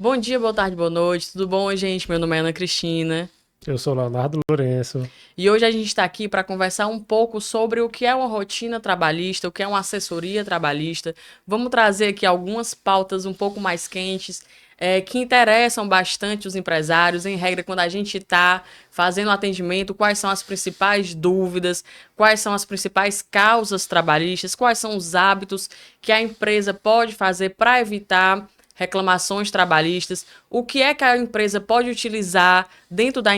Bom dia, boa tarde, boa noite. Tudo bom, gente? Meu nome é Ana Cristina. Eu sou Leonardo Lourenço. E hoje a gente está aqui para conversar um pouco sobre o que é uma rotina trabalhista, o que é uma assessoria trabalhista. Vamos trazer aqui algumas pautas um pouco mais quentes, que interessam bastante os empresários. Em regra, quando a gente está fazendo atendimento, quais são as principais dúvidas, quais são as principais causas trabalhistas, quais são os hábitos que a empresa pode fazer para evitar reclamações trabalhistas, o que é que a empresa pode utilizar dentro da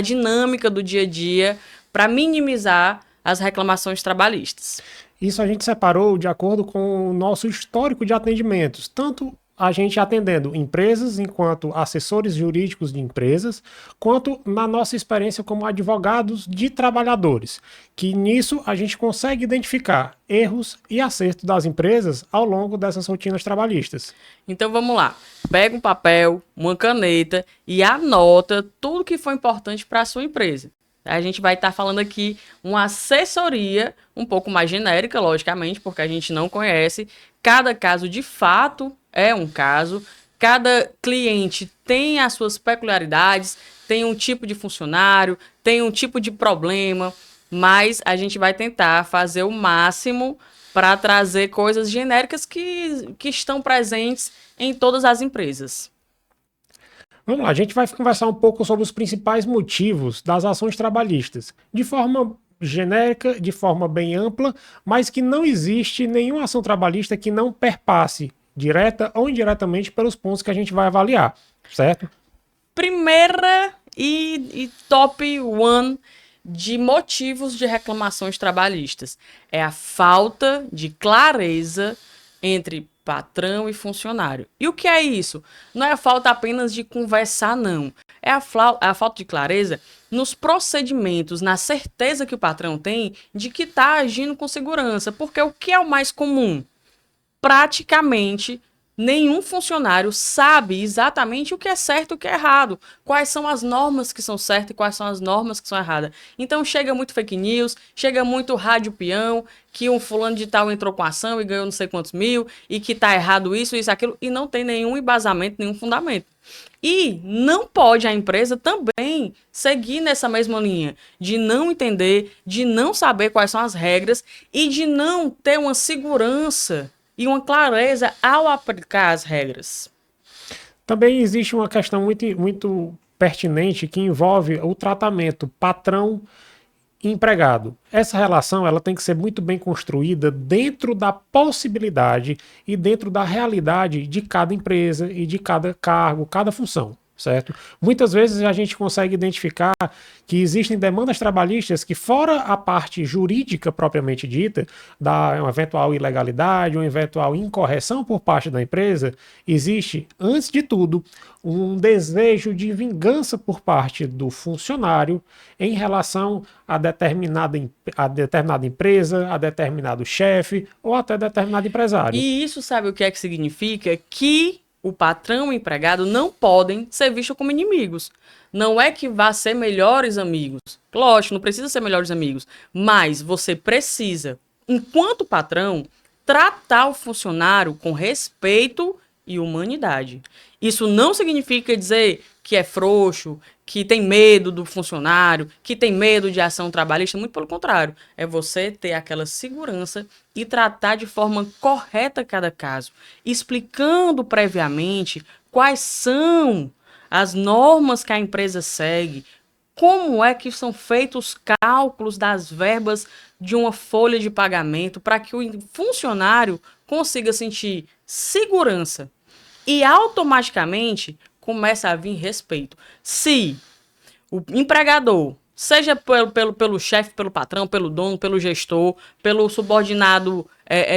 dinâmica do dia a dia para minimizar as reclamações trabalhistas. Isso a gente separou de acordo com o nosso histórico de atendimentos, tanto a gente atendendo empresas enquanto assessores jurídicos de empresas, quanto na nossa experiência como advogados de trabalhadores, que nisso a gente consegue identificar erros e acertos das empresas ao longo dessas rotinas trabalhistas. Então vamos lá, pega um papel, uma caneta e anota tudo que foi importante para a sua empresa. A gente vai estar falando aqui uma assessoria um pouco mais genérica, logicamente, porque a gente não conhece. Cada caso de fato é um caso. Cada cliente tem as suas peculiaridades, tem um tipo de funcionário, tem um tipo de problema, mas a gente vai tentar fazer o máximo para trazer coisas genéricas que estão presentes em todas as empresas. Vamos lá, a gente vai conversar um pouco sobre os principais motivos das ações trabalhistas, de forma genérica, de forma bem ampla, mas que não existe nenhuma ação trabalhista que não perpasse, direta ou indiretamente, pelos pontos que a gente vai avaliar, certo? Primeira e top one de motivos de reclamações trabalhistas é a falta de clareza entre patrão e funcionário. E o que é isso? Não é a falta apenas de conversar, não. É a falta de clareza nos procedimentos, na certeza que o patrão tem de que está agindo com segurança. Porque o que é o mais comum? Praticamente nenhum funcionário sabe exatamente o que é certo e o que é errado. Quais são as normas que são certas e quais são as normas que são erradas. Então chega muito fake news, chega muito rádio peão, que um fulano de tal entrou com ação e ganhou não sei quantos mil, e que tá errado isso, aquilo, e não tem nenhum embasamento, nenhum fundamento. E não pode a empresa também seguir nessa mesma linha de não entender, de não saber quais são as regras e de não ter uma segurança e uma clareza ao aplicar as regras. Também existe uma questão muito pertinente que envolve o tratamento patrão empregado. Essa relação ela tem que ser muito bem construída dentro da possibilidade e dentro da realidade de cada empresa e de cada cargo, cada função. Certo? Muitas vezes a gente consegue identificar que existem demandas trabalhistas que, fora a parte jurídica propriamente dita, da uma eventual ilegalidade, uma eventual incorreção por parte da empresa, existe, antes de tudo, um desejo de vingança por parte do funcionário em relação a determinada empresa, a determinado chefe ou até determinado empresário. E isso sabe o que é que significa? Que o patrão e o empregado não podem ser vistos como inimigos. Não é que vá ser melhores amigos. Lógico, não precisa ser melhores amigos. Mas você precisa, enquanto patrão, tratar o funcionário com respeito e humanidade. Isso não significa dizer que é frouxo, que tem medo do funcionário, que tem medo de ação trabalhista, muito pelo contrário. É você ter aquela segurança e tratar de forma correta cada caso, explicando previamente quais são as normas que a empresa segue, como é que são feitos os cálculos das verbas de uma folha de pagamento para que o funcionário consiga sentir segurança e automaticamente começa a vir respeito. Se o empregador, seja pelo chefe, pelo patrão, pelo dono, pelo gestor, pelo subordinado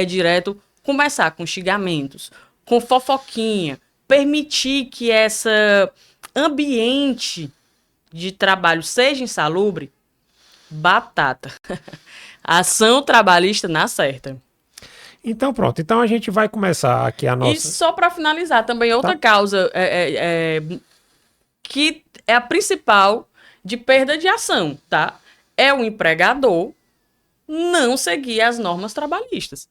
direto, começar com xingamentos, com fofoquinha, permitir que esse ambiente de trabalho seja insalubre, batata. Ação trabalhista na certa. Então pronto, então a gente vai começar aqui a E nossa. só para finalizar, também outra Tá? causa que é a principal de perda de ação, tá? É o empregador não seguir as normas trabalhistas.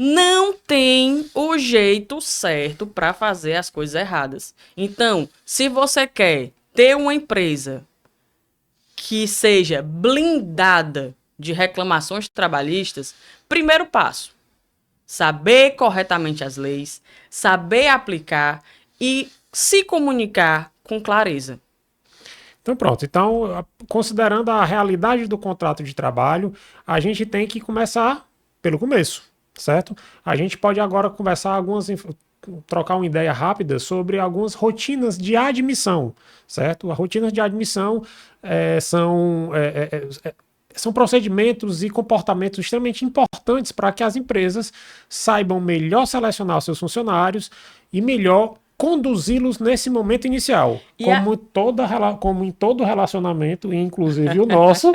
Não tem o jeito certo para fazer as coisas erradas. Então, se você quer ter uma empresa que seja blindada de reclamações trabalhistas, primeiro passo, saber corretamente as leis, saber aplicar e se comunicar com clareza. Então, pronto. Então, considerando a realidade do contrato de trabalho, a gente tem que começar pelo começo, certo? A gente pode agora conversar trocar uma ideia rápida sobre algumas rotinas de admissão, certo? As rotinas de admissão são procedimentos e comportamentos extremamente importantes para que as empresas saibam melhor selecionar os seus funcionários e melhor conduzi-los nesse momento inicial. Como em todo relacionamento, inclusive o nosso,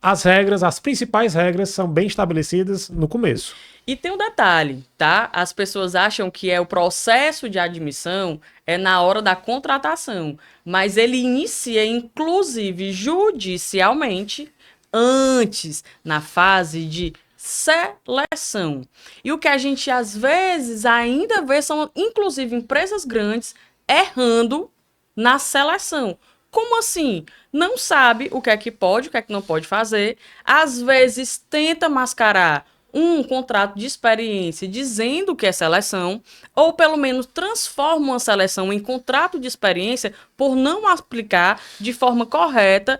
as principais regras são bem estabelecidas no começo. E tem um detalhe, tá? As pessoas acham que o processo de admissão é na hora da contratação, mas ele inicia, inclusive, judicialmente, antes, na fase de seleção. E o que a gente, às vezes, ainda vê são, inclusive, empresas grandes errando na seleção. Como assim? Não sabe o que é que pode, o que é que não pode fazer. Às vezes, tenta mascarar um contrato de experiência dizendo que é seleção, ou pelo menos transforma uma seleção em contrato de experiência por não aplicar de forma correta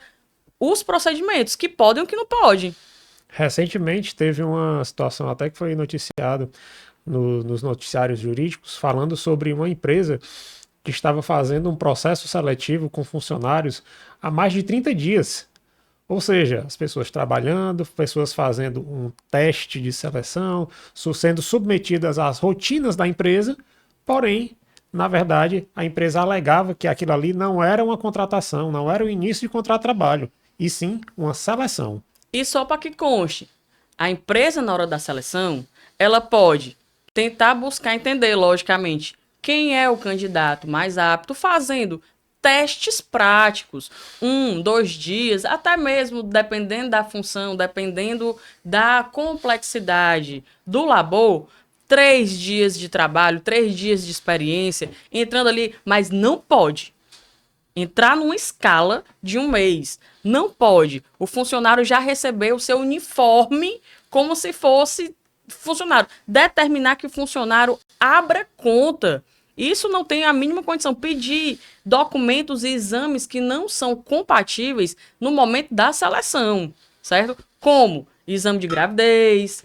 os procedimentos, que podem e que não podem. Recentemente teve uma situação até que foi noticiado nos noticiários jurídicos, falando sobre uma empresa que estava fazendo um processo seletivo com funcionários há mais de 30 dias. Ou seja, as pessoas trabalhando, pessoas fazendo um teste de seleção, sendo submetidas às rotinas da empresa, porém, na verdade, a empresa alegava que aquilo ali não era uma contratação, não era o início de contrato de trabalho, e sim uma seleção. E só para que conste, a empresa, na hora da seleção, ela pode tentar buscar entender, logicamente, quem é o candidato mais apto, fazendo testes práticos, 1, 2 dias, até mesmo dependendo da função, dependendo da complexidade do labor, 3 dias de trabalho, 3 dias de experiência, entrando ali, mas não pode entrar numa escala de 1 mês. Não pode. O funcionário já recebeu o seu uniforme como se fosse funcionário. Determinar que o funcionário abra conta. Isso não tem a mínima condição. Pedir documentos e exames que não são compatíveis no momento da seleção, certo? Como exame de gravidez,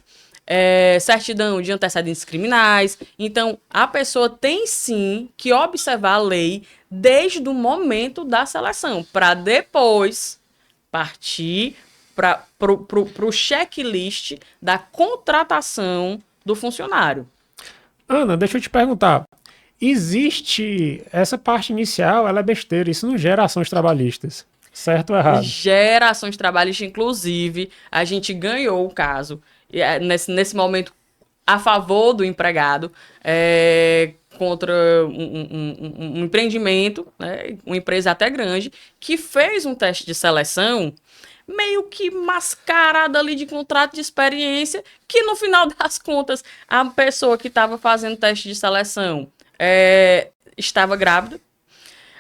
certidão de antecedentes criminais. Então, a pessoa tem sim que observar a lei desde o momento da seleção, para depois partir para o checklist da contratação do funcionário. Ana, deixa eu te perguntar. Existe essa parte inicial, ela é besteira, isso não gera ações trabalhistas, certo ou errado? Gera ações trabalhistas, inclusive, a gente ganhou o caso, nesse momento, a favor do empregado, contra um empreendimento, né, uma empresa até grande, que fez um teste de seleção meio que mascarada ali de contrato de experiência, que no final das contas, a pessoa que estava fazendo teste de seleção estava grávida,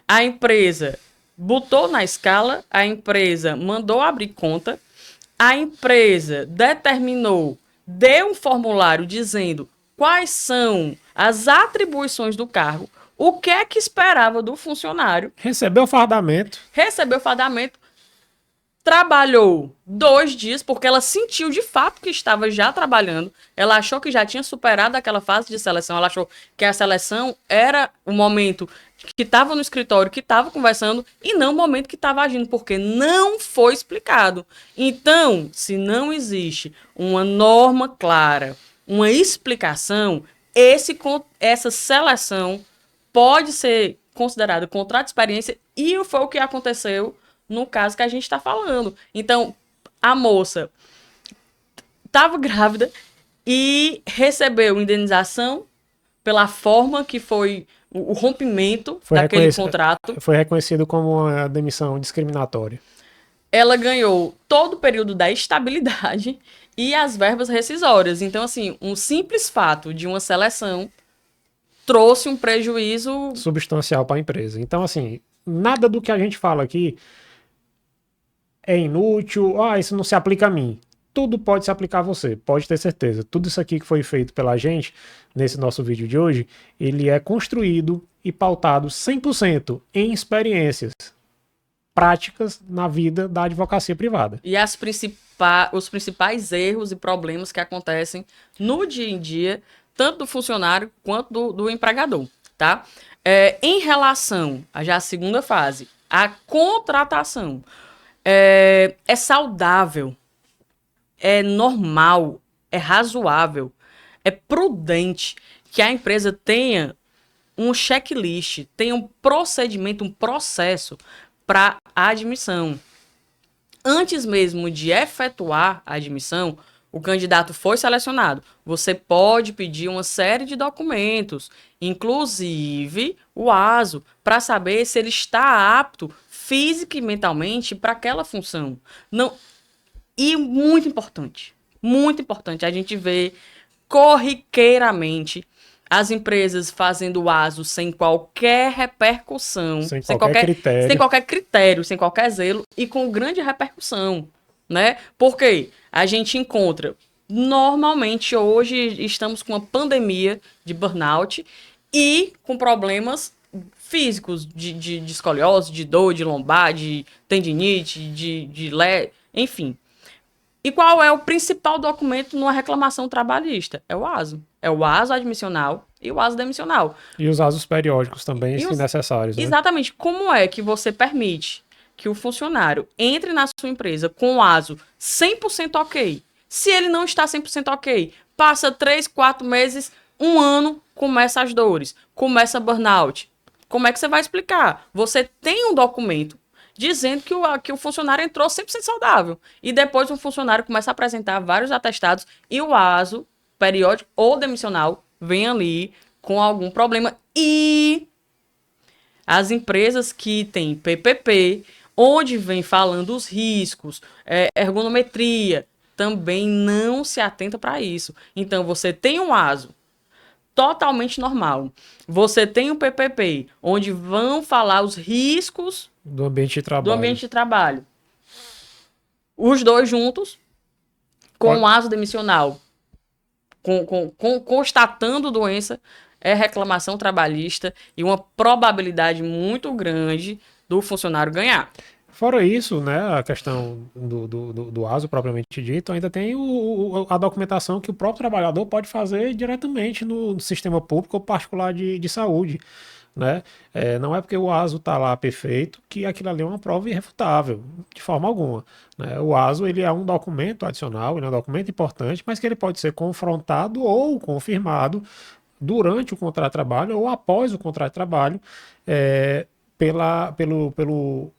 a empresa botou na escala, a empresa mandou abrir conta, a empresa determinou, deu um formulário dizendo quais são as atribuições do cargo, o que é que esperava do funcionário. Recebeu o fardamento. Trabalhou 2 dias, porque ela sentiu de fato que estava já trabalhando, ela achou que já tinha superado aquela fase de seleção, ela achou que a seleção era o momento que estava no escritório, que estava conversando, e não o momento que estava agindo, porque não foi explicado. Então, se não existe uma norma clara, uma explicação, essa seleção pode ser considerada contrato de experiência, e foi o que aconteceu no caso que a gente está falando. Então, a moça estava grávida e recebeu indenização pela forma que foi o rompimento daquele contrato. Foi reconhecido como uma demissão discriminatória. Ela ganhou todo o período da estabilidade e as verbas rescisórias. Então, assim, um simples fato de uma seleção trouxe um prejuízo substancial para a empresa. Então, assim, nada do que a gente fala aqui é inútil, isso não se aplica a mim. Tudo pode se aplicar a você, pode ter certeza. Tudo isso aqui que foi feito pela gente, nesse nosso vídeo de hoje, ele é construído e pautado 100% em experiências práticas na vida da advocacia privada. E os principais erros e problemas que acontecem no dia em dia, tanto do funcionário quanto do empregador, tá? Em relação, já a segunda fase, a contratação, é saudável, é normal, é razoável, é prudente que a empresa tenha um checklist, tenha um procedimento, um processo para a admissão. Antes mesmo de efetuar a admissão, o candidato foi selecionado. Você pode pedir uma série de documentos, inclusive o ASO, para saber se ele está apto física e mentalmente para aquela função. Não. E muito importante, a gente vê corriqueiramente as empresas fazendo o ASO sem qualquer repercussão, sem qualquer critério, sem qualquer zelo e com grande repercussão, né? Porque a gente encontra, normalmente hoje estamos com uma pandemia de burnout e com problemas físicos de escoliose, de dor, de lombar, de tendinite, enfim. E qual é o principal documento numa reclamação trabalhista? É o ASO. É o ASO admissional e o ASO demissional. E os ASOs periódicos também, se necessários. Né? Exatamente. Como é que você permite que o funcionário entre na sua empresa com o ASO 100% ok? Se ele não está 100% ok, passa 3, 4 meses, 1 ano, começa as dores, começa burnout. Como é que você vai explicar? Você tem um documento dizendo que o funcionário entrou 100% saudável. E depois o funcionário começa a apresentar vários atestados e o ASO, periódico ou demissional, vem ali com algum problema. E as empresas que têm PPP, onde vem falando os riscos, ergonometria, também não se atenta para isso. Então, você tem um ASO totalmente normal. Você tem um PPP, onde vão falar os riscos do ambiente de trabalho. Os dois juntos, com o ASO demissional, constatando doença, é reclamação trabalhista e uma probabilidade muito grande do funcionário ganhar. Fora isso, né, a questão do ASO propriamente dito, ainda tem a documentação que o próprio trabalhador pode fazer diretamente no sistema público ou particular de saúde. Né? Não é porque o ASO está lá perfeito que aquilo ali é uma prova irrefutável, de forma alguma. Né? O ASO ele é um documento adicional, ele é um documento importante, mas que ele pode ser confrontado ou confirmado durante o contrato de trabalho ou após o contrato de trabalho pelo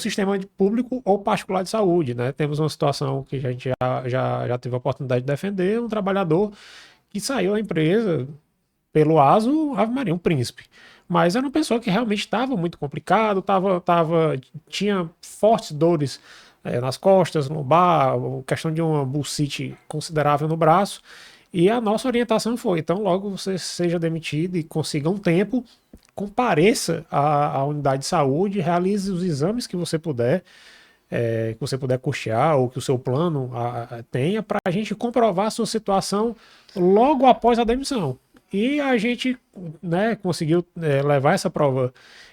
sistema público ou particular de saúde. Né? Temos uma situação que a gente já teve a oportunidade de defender, um trabalhador que saiu da empresa pelo ASO, Ave Maria, um príncipe. Mas era uma pessoa que realmente estava muito complicado, tinha fortes dores nas costas, no lombar, questão de uma bursite considerável no braço. E a nossa orientação foi, então logo você seja demitido e consiga um tempo, compareça à unidade de saúde, realize os exames que você puder, custear ou que o seu plano tenha, para a gente comprovar a sua situação logo após a demissão. E a gente, né, conseguiu levar essa prova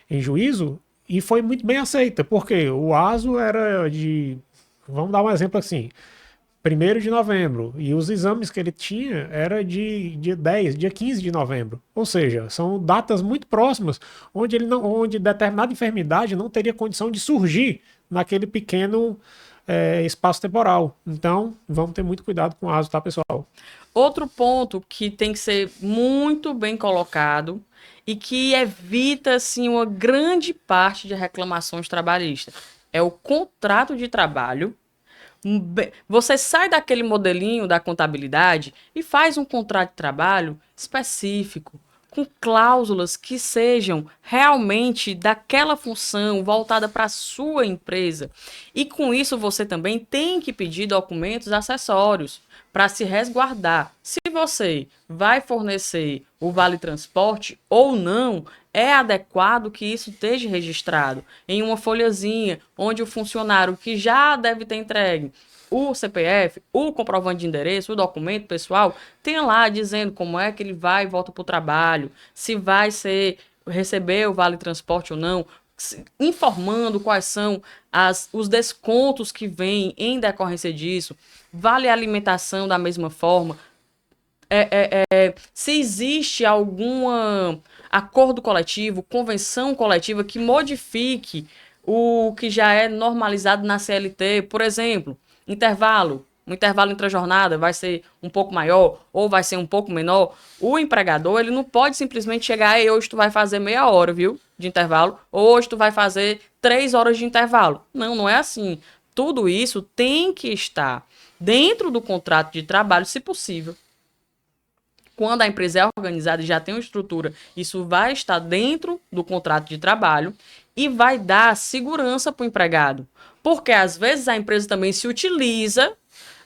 em juízo e foi muito bem aceita, porque o ASO era vamos dar um exemplo assim, 1º de novembro, e os exames que ele tinha era de dia 15 de novembro. Ou seja, são datas muito próximas, onde determinada enfermidade não teria condição de surgir naquele pequeno espaço temporal. Então, vamos ter muito cuidado com o ASO, tá, pessoal? Outro ponto que tem que ser muito bem colocado e que evita, assim, uma grande parte de reclamações trabalhistas é o contrato de trabalho. Você sai daquele modelinho da contabilidade e faz um contrato de trabalho específico, com cláusulas que sejam realmente daquela função voltada para a sua empresa. E com isso você também tem que pedir documentos acessórios para se resguardar. Se você vai fornecer o vale transporte ou não, é adequado que isso esteja registrado em uma folhazinha, onde o funcionário que já deve ter entregue o CPF, o comprovante de endereço, o documento pessoal, tem lá dizendo como é que ele vai e volta para o trabalho, se vai receber o vale transporte ou não, informando quais são os descontos que vêm em decorrência disso, vale alimentação da mesma forma, se existe algum acordo coletivo, convenção coletiva que modifique o que já é normalizado na CLT, por exemplo, intervalo. O intervalo entre a jornada vai ser um pouco maior ou vai ser um pouco menor. O empregador, ele não pode simplesmente chegar e hoje tu vai fazer meia hora, viu, de intervalo, ou hoje tu vai fazer 3 horas de intervalo. Não, não é assim. Tudo isso tem que estar dentro do contrato de trabalho, se possível. Quando a empresa é organizada e já tem uma estrutura, isso vai estar dentro do contrato de trabalho e vai dar segurança para o empregado. Porque às vezes a empresa também se utiliza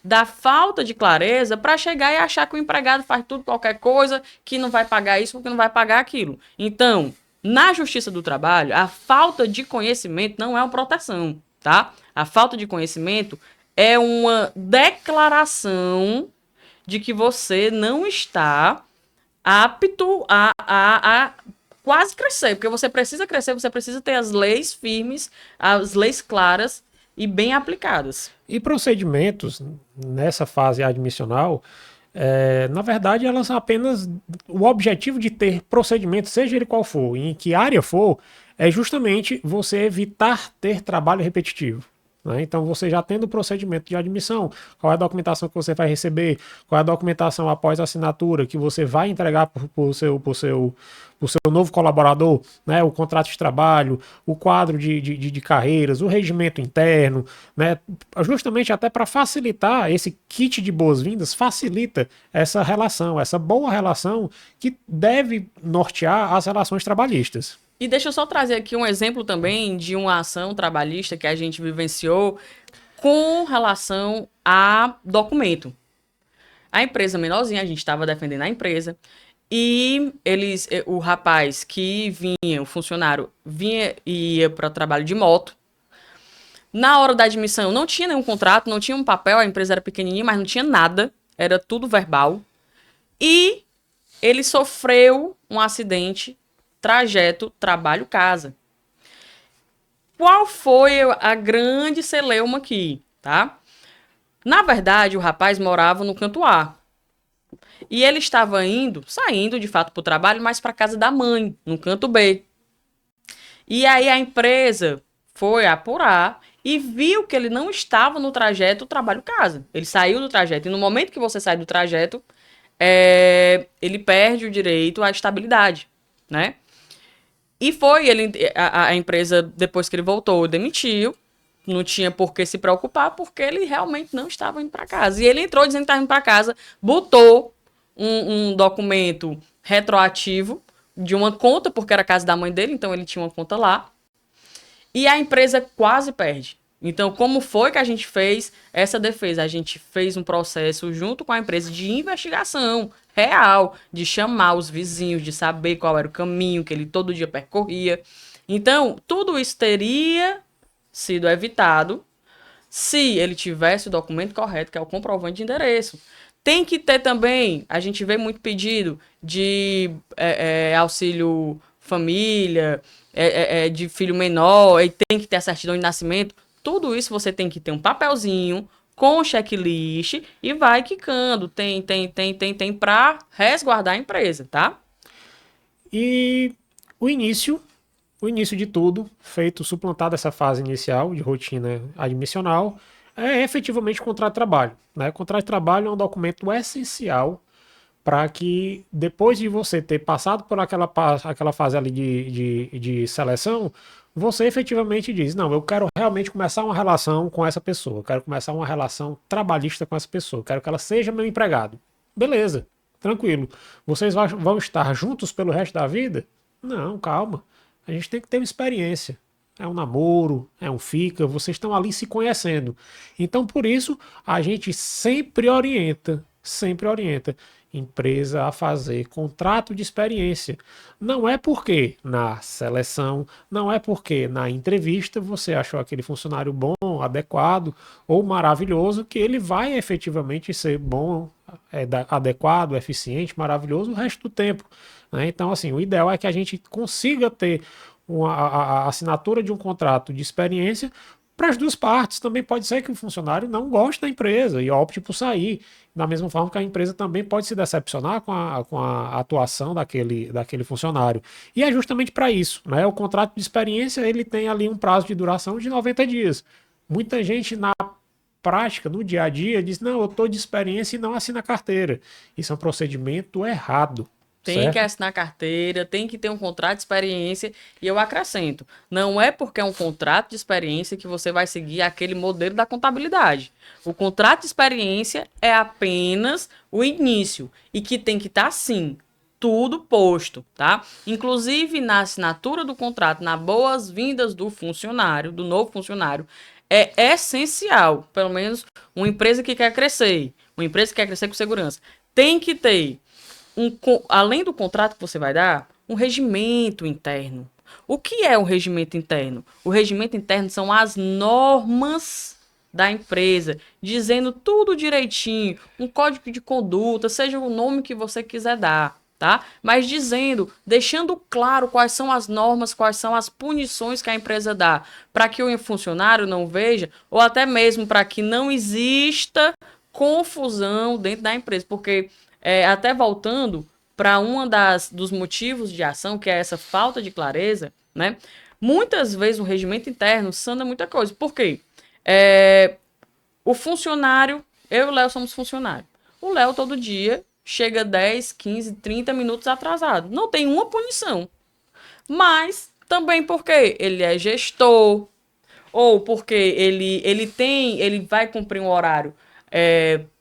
da falta de clareza para chegar e achar que o empregado faz tudo, qualquer coisa, que não vai pagar isso porque não vai pagar aquilo. Então, na Justiça do Trabalho, a falta de conhecimento não é uma proteção, tá? A falta de conhecimento é uma declaração de que você não está apto a quase crescer, porque você precisa crescer, você precisa ter as leis firmes, as leis claras e bem aplicadas. E procedimentos nessa fase admissional, na verdade, elas apenas. O objetivo de ter procedimento, seja ele qual for, em que área for, é justamente você evitar ter trabalho repetitivo. Né? Então, você já tendo o procedimento de admissão, qual é a documentação que você vai receber, qual é a documentação após a assinatura que você vai entregar para o seu novo colaborador, né? O contrato de trabalho, o quadro de carreiras, o regimento interno, né? Justamente até para facilitar esse kit de boas-vindas, facilita essa relação, essa boa relação que deve nortear as relações trabalhistas. E deixa eu só trazer aqui um exemplo também de uma ação trabalhista que a gente vivenciou com relação a documento. A empresa menorzinha, a gente estava defendendo a empresa, e o rapaz que vinha, o funcionário, vinha e ia para o trabalho de moto. Na hora da admissão, não tinha nenhum contrato, não tinha um papel, a empresa era pequenininha, mas não tinha nada, era tudo verbal. E ele sofreu um acidente, trajeto, trabalho, casa. Qual foi a grande celeuma aqui, tá? Na verdade, o rapaz morava no canto A. E ele estava saindo de fato para o trabalho, mas para casa da mãe, no canto B. E aí a empresa foi apurar e viu que ele não estava no trajeto trabalho-casa. Ele saiu do trajeto. E no momento que você sai do trajeto, ele perde o direito à estabilidade, né? E a empresa, depois que ele voltou, demitiu. Não tinha por que se preocupar, porque ele realmente não estava indo para casa. E ele entrou dizendo que estava indo para casa, botou um documento retroativo de uma conta, porque era a casa da mãe dele, então ele tinha uma conta lá. E a empresa quase perde. Então, como foi que a gente fez essa defesa? A gente fez um processo junto com a empresa de investigação real, de chamar os vizinhos, de saber qual era o caminho que ele todo dia percorria. Então, tudo isso teria sido evitado se ele tivesse o documento correto, que é o comprovante de endereço. Tem que ter também, a gente vê muito pedido de auxílio família, de filho menor, e tem que ter a certidão de nascimento. Tudo isso você tem que ter um papelzinho com checklist e vai quicando. Tem para resguardar a empresa, tá? E o início de tudo, suplantado essa fase inicial de rotina admissional, é efetivamente o contrato de trabalho. Né? O contrato de trabalho é um documento essencial para que, depois de você ter passado por aquela fase ali de seleção, você efetivamente diz, não, eu quero realmente começar uma relação com essa pessoa, eu quero começar uma relação trabalhista com essa pessoa, eu quero que ela seja meu empregado. Beleza, tranquilo. Vocês vão estar juntos pelo resto da vida? Não, calma. A gente tem que ter uma experiência. É um namoro, é um fica, vocês estão ali se conhecendo. Então, por isso, a gente sempre orienta empresa a fazer contrato de experiência. Não é porque na seleção, não é porque na entrevista você achou aquele funcionário bom, adequado ou maravilhoso que ele vai efetivamente ser bom, adequado, eficiente, maravilhoso o resto do tempo. Né? Então, assim, o ideal é que a gente consiga ter a assinatura de um contrato de experiência para as duas partes. Também pode ser que o funcionário não goste da empresa e opte por sair. Da mesma forma que a empresa também pode se decepcionar com a atuação daquele funcionário. E é justamente para isso. Né? O contrato de experiência ele tem ali um prazo de duração de 90 dias. Muita gente na prática, no dia a dia, diz, não, eu estou de experiência e não assina carteira. Isso é um procedimento errado. Tem que Certo? assinar carteira, tem que ter um contrato de experiência. E eu acrescento, não é porque é um contrato de experiência que você vai seguir aquele modelo da contabilidade. O contrato de experiência é apenas o início e que tem que estar assim, tudo posto, tá? Inclusive na assinatura do contrato, na boas-vindas do funcionário, do novo funcionário, é essencial, pelo menos uma empresa que quer crescer, uma empresa que quer crescer com segurança, tem que ter além do contrato que você vai dar, um regimento interno. O que é um regimento interno? O regimento interno são as normas da empresa, dizendo tudo direitinho, um código de conduta, seja o nome que você quiser dar, tá? Mas dizendo, deixando claro quais são as normas, quais são as punições que a empresa dá, para que o funcionário não veja, ou até mesmo para que não exista confusão dentro da empresa, porque até voltando para dos motivos de ação, que é essa falta de clareza, né? Muitas vezes o regimento interno sana muita coisa. Por quê? O funcionário, eu e o Léo somos funcionários. O Léo todo dia chega 10, 15, 30 minutos atrasado. Não tem uma punição. Mas também porque ele é gestor, ou porque ele vai cumprir um horário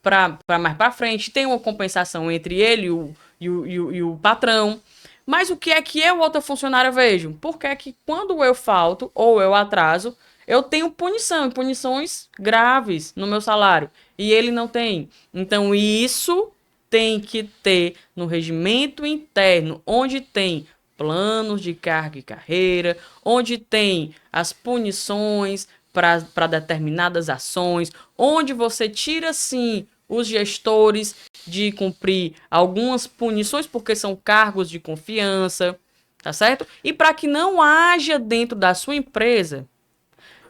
para mais para frente, tem uma compensação entre ele e o patrão. Mas o que é que eu, outra funcionária, vejo? Porque é que quando eu falto ou eu atraso, eu tenho punição, punições graves no meu salário. E ele não tem. Então, isso tem que ter no regimento interno, onde tem planos de carga e carreira, onde tem as punições para determinadas ações, onde você tira, sim, os gestores de cumprir algumas punições, porque são cargos de confiança, tá certo? E para que não haja dentro da sua empresa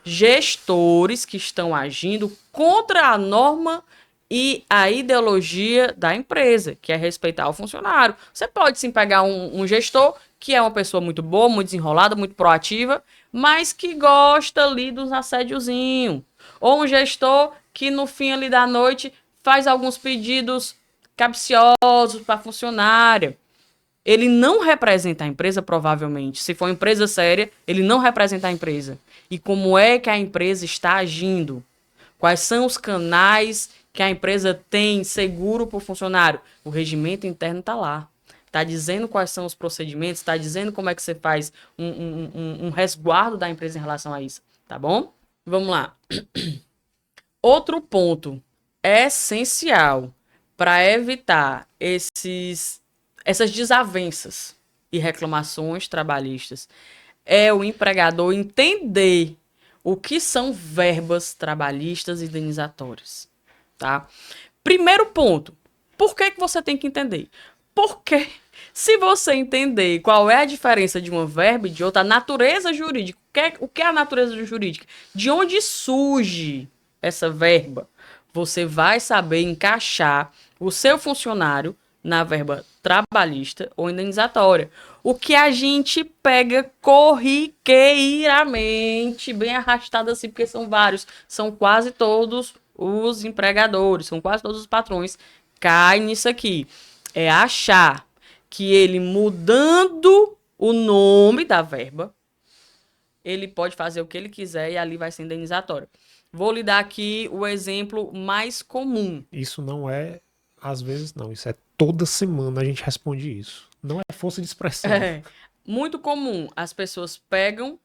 gestores que estão agindo contra a norma e a ideologia da empresa, que é respeitar o funcionário. Você pode sim pegar um gestor que é uma pessoa muito boa, muito desenrolada, muito proativa, mas que gosta ali dos assédiozinhos. Ou um gestor que no fim ali da noite faz alguns pedidos capciosos para a funcionária. Ele não representa a empresa, provavelmente. Se for uma empresa séria, ele não representa a empresa. E como é que a empresa está agindo? Quais são os canais que a empresa tem seguro para o funcionário? O regimento interno está lá. Está dizendo quais são os procedimentos, está dizendo como é que você faz um resguardo da empresa em relação a isso. Tá bom? Vamos lá. Outro ponto essencial para evitar essas desavenças e reclamações trabalhistas é o empregador entender o que são verbas trabalhistas e indenizatórias, tá? Primeiro ponto, por que você tem que entender? Porque se você entender qual é a diferença de uma verba e de outra, a natureza jurídica, o que é a natureza jurídica? De onde surge essa verba? Você vai saber encaixar o seu funcionário na verba trabalhista ou indenizatória. O que a gente pega corriqueiramente, bem arrastado assim, porque são vários, são quase todos os empregadores, são quase todos os patrões, cai nisso aqui. É achar que ele mudando o nome da verba, ele pode fazer o que ele quiser e ali vai ser indenizatório. Vou lhe dar aqui o exemplo mais comum. Isso não é, às vezes não, isso é toda semana a gente responde isso. Não é força de expressão. É muito comum. As pessoas pegam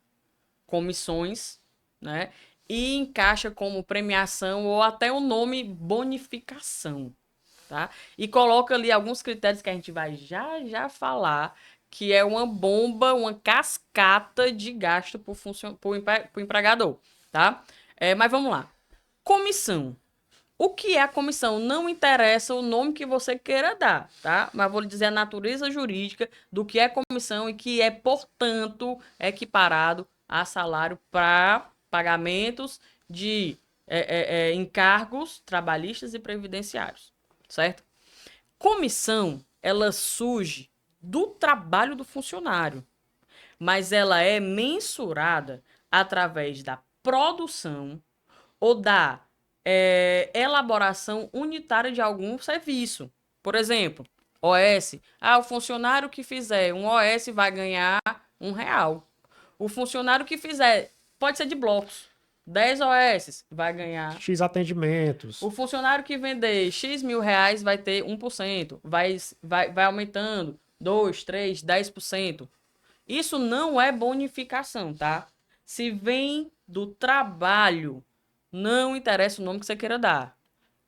comissões, né? E encaixa como premiação ou até o nome bonificação, tá? E coloca ali alguns critérios que a gente vai já falar, que é uma bomba, uma cascata de gasto por empregador, tá? Mas vamos lá. Comissão. O que é a comissão? Não interessa o nome que você queira dar, tá? Mas vou lhe dizer a natureza jurídica do que é comissão e que é, portanto, equiparado a salário para pagamentos de encargos trabalhistas e previdenciários, certo? Comissão, ela surge do trabalho do funcionário, mas ela é mensurada através da produção ou da elaboração unitária de algum serviço. Por exemplo, OS. O funcionário que fizer um OS vai ganhar R$ 1. O funcionário que fizer, pode ser de blocos, 10 OS vai ganhar. X atendimentos. O funcionário que vender X mil reais vai ter 1%. Vai aumentando 2, 3, 10%. Isso não é bonificação, tá? Se vem do trabalho, não interessa o nome que você queira dar.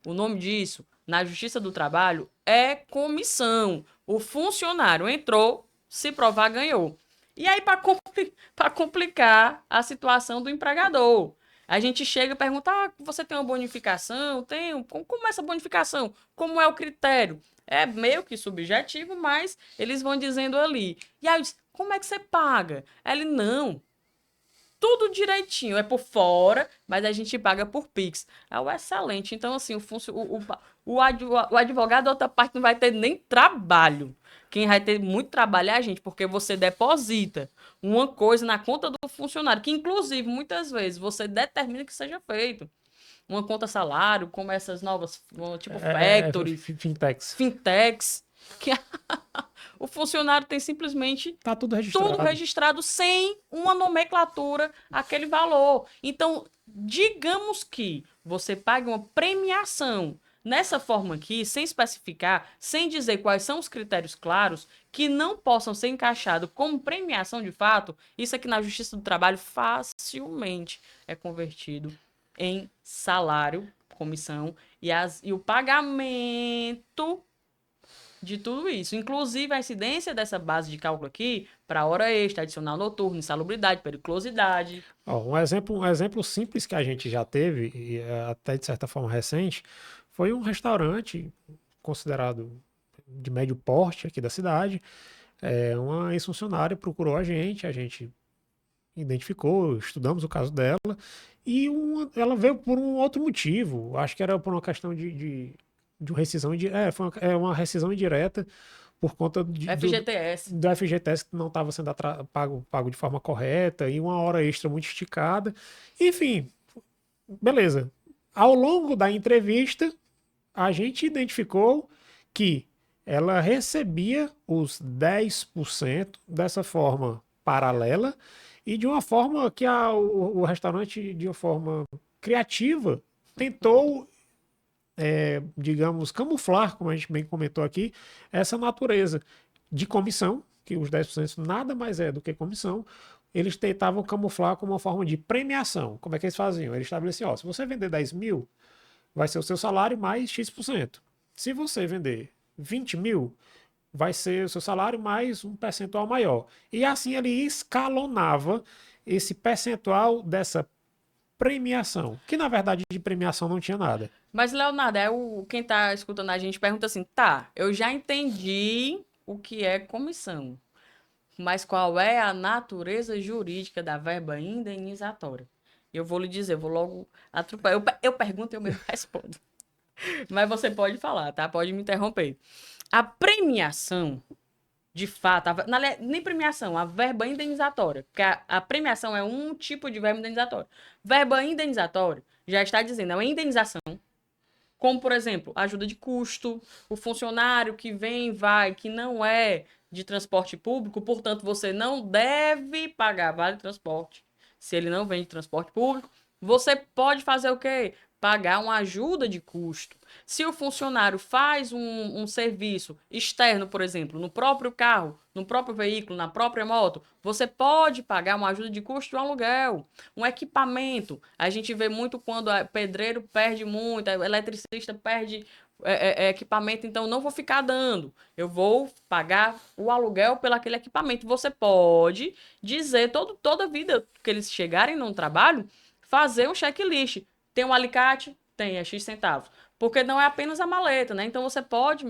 O nome disso, na Justiça do Trabalho, é comissão. O funcionário entrou, se provar, ganhou. E aí, para complicar a situação do empregador, a gente chega e pergunta: você tem uma bonificação? Tenho. Como é essa bonificação? Como é o critério? É meio que subjetivo, mas eles vão dizendo ali. E aí eu disse: como é que você paga? Ele: não, tudo direitinho, é por fora, mas a gente paga por Pix. É o excelente. Então, assim, o advogado da outra parte não vai ter nem trabalho. Quem vai ter muito trabalho é a gente, porque você deposita uma coisa na conta do funcionário, que inclusive, muitas vezes, você determina que seja feito. Uma conta salário, como essas novas, tipo factory, fintechs, que o funcionário tem simplesmente tá tudo registrado sem uma nomenclatura, aquele valor. Então, digamos que você pague uma premiação nessa forma aqui, sem especificar, sem dizer quais são os critérios claros, que não possam ser encaixados como premiação de fato, isso aqui na Justiça do Trabalho facilmente é convertido em salário, comissão, e o pagamento de tudo isso. Inclusive, a incidência dessa base de cálculo aqui para hora extra, adicional noturno, insalubridade, periculosidade. Um exemplo simples que a gente já teve, e até de certa forma recente, foi um restaurante considerado de médio porte aqui da cidade. Uma ex-funcionária procurou a gente identificou, estudamos o caso dela, e ela veio por um outro motivo. Acho que era por uma questão de uma rescisão indireta. Foi uma rescisão indireta por conta do FGTS que não estava sendo pago de forma correta e uma hora extra muito esticada. Enfim, beleza. Ao longo da entrevista, a gente identificou que ela recebia os 10% dessa forma paralela e de uma forma que o restaurante, de uma forma criativa, tentou, digamos, camuflar, como a gente bem comentou aqui, essa natureza de comissão, que os 10% nada mais é do que comissão. Eles tentavam camuflar como uma forma de premiação. Como é que eles faziam? Eles estabeleciam: se você vender 10 mil, vai ser o seu salário mais X%. Se você vender 20 mil, vai ser o seu salário mais um percentual maior. E assim ele escalonava esse percentual dessa premiação, que na verdade de premiação não tinha nada. Mas, Leonardo, quem está escutando a gente pergunta assim: eu já entendi o que é comissão, mas qual é a natureza jurídica da verba indenizatória? Eu vou lhe dizer, eu vou logo atropelar. Eu pergunto e eu mesmo respondo. Mas você pode falar, tá? Pode me interromper. A premiação, de fato, nem premiação, a verba indenizatória, porque a premiação é um tipo de verba indenizatória. Verba indenizatória já está dizendo, é uma indenização, como, por exemplo, ajuda de custo, o funcionário que vem, vai, que não é de transporte público, portanto, você não deve pagar vale transporte. Se ele não vem de transporte público, você pode fazer o quê? pagar uma ajuda de custo. Se o funcionário faz um serviço externo, por exemplo, no próprio carro, no próprio veículo, na própria moto, você pode pagar uma ajuda de custo de um aluguel, um equipamento. A gente vê muito quando o pedreiro perde muito, o eletricista perde equipamento, então não vou ficar dando. Eu vou pagar o aluguel pelo aquele equipamento. Você pode dizer toda vida que eles chegarem num trabalho, fazer um checklist. Tem um alicate? Tem, é X centavos. Porque não é apenas a maleta, né? Então você pode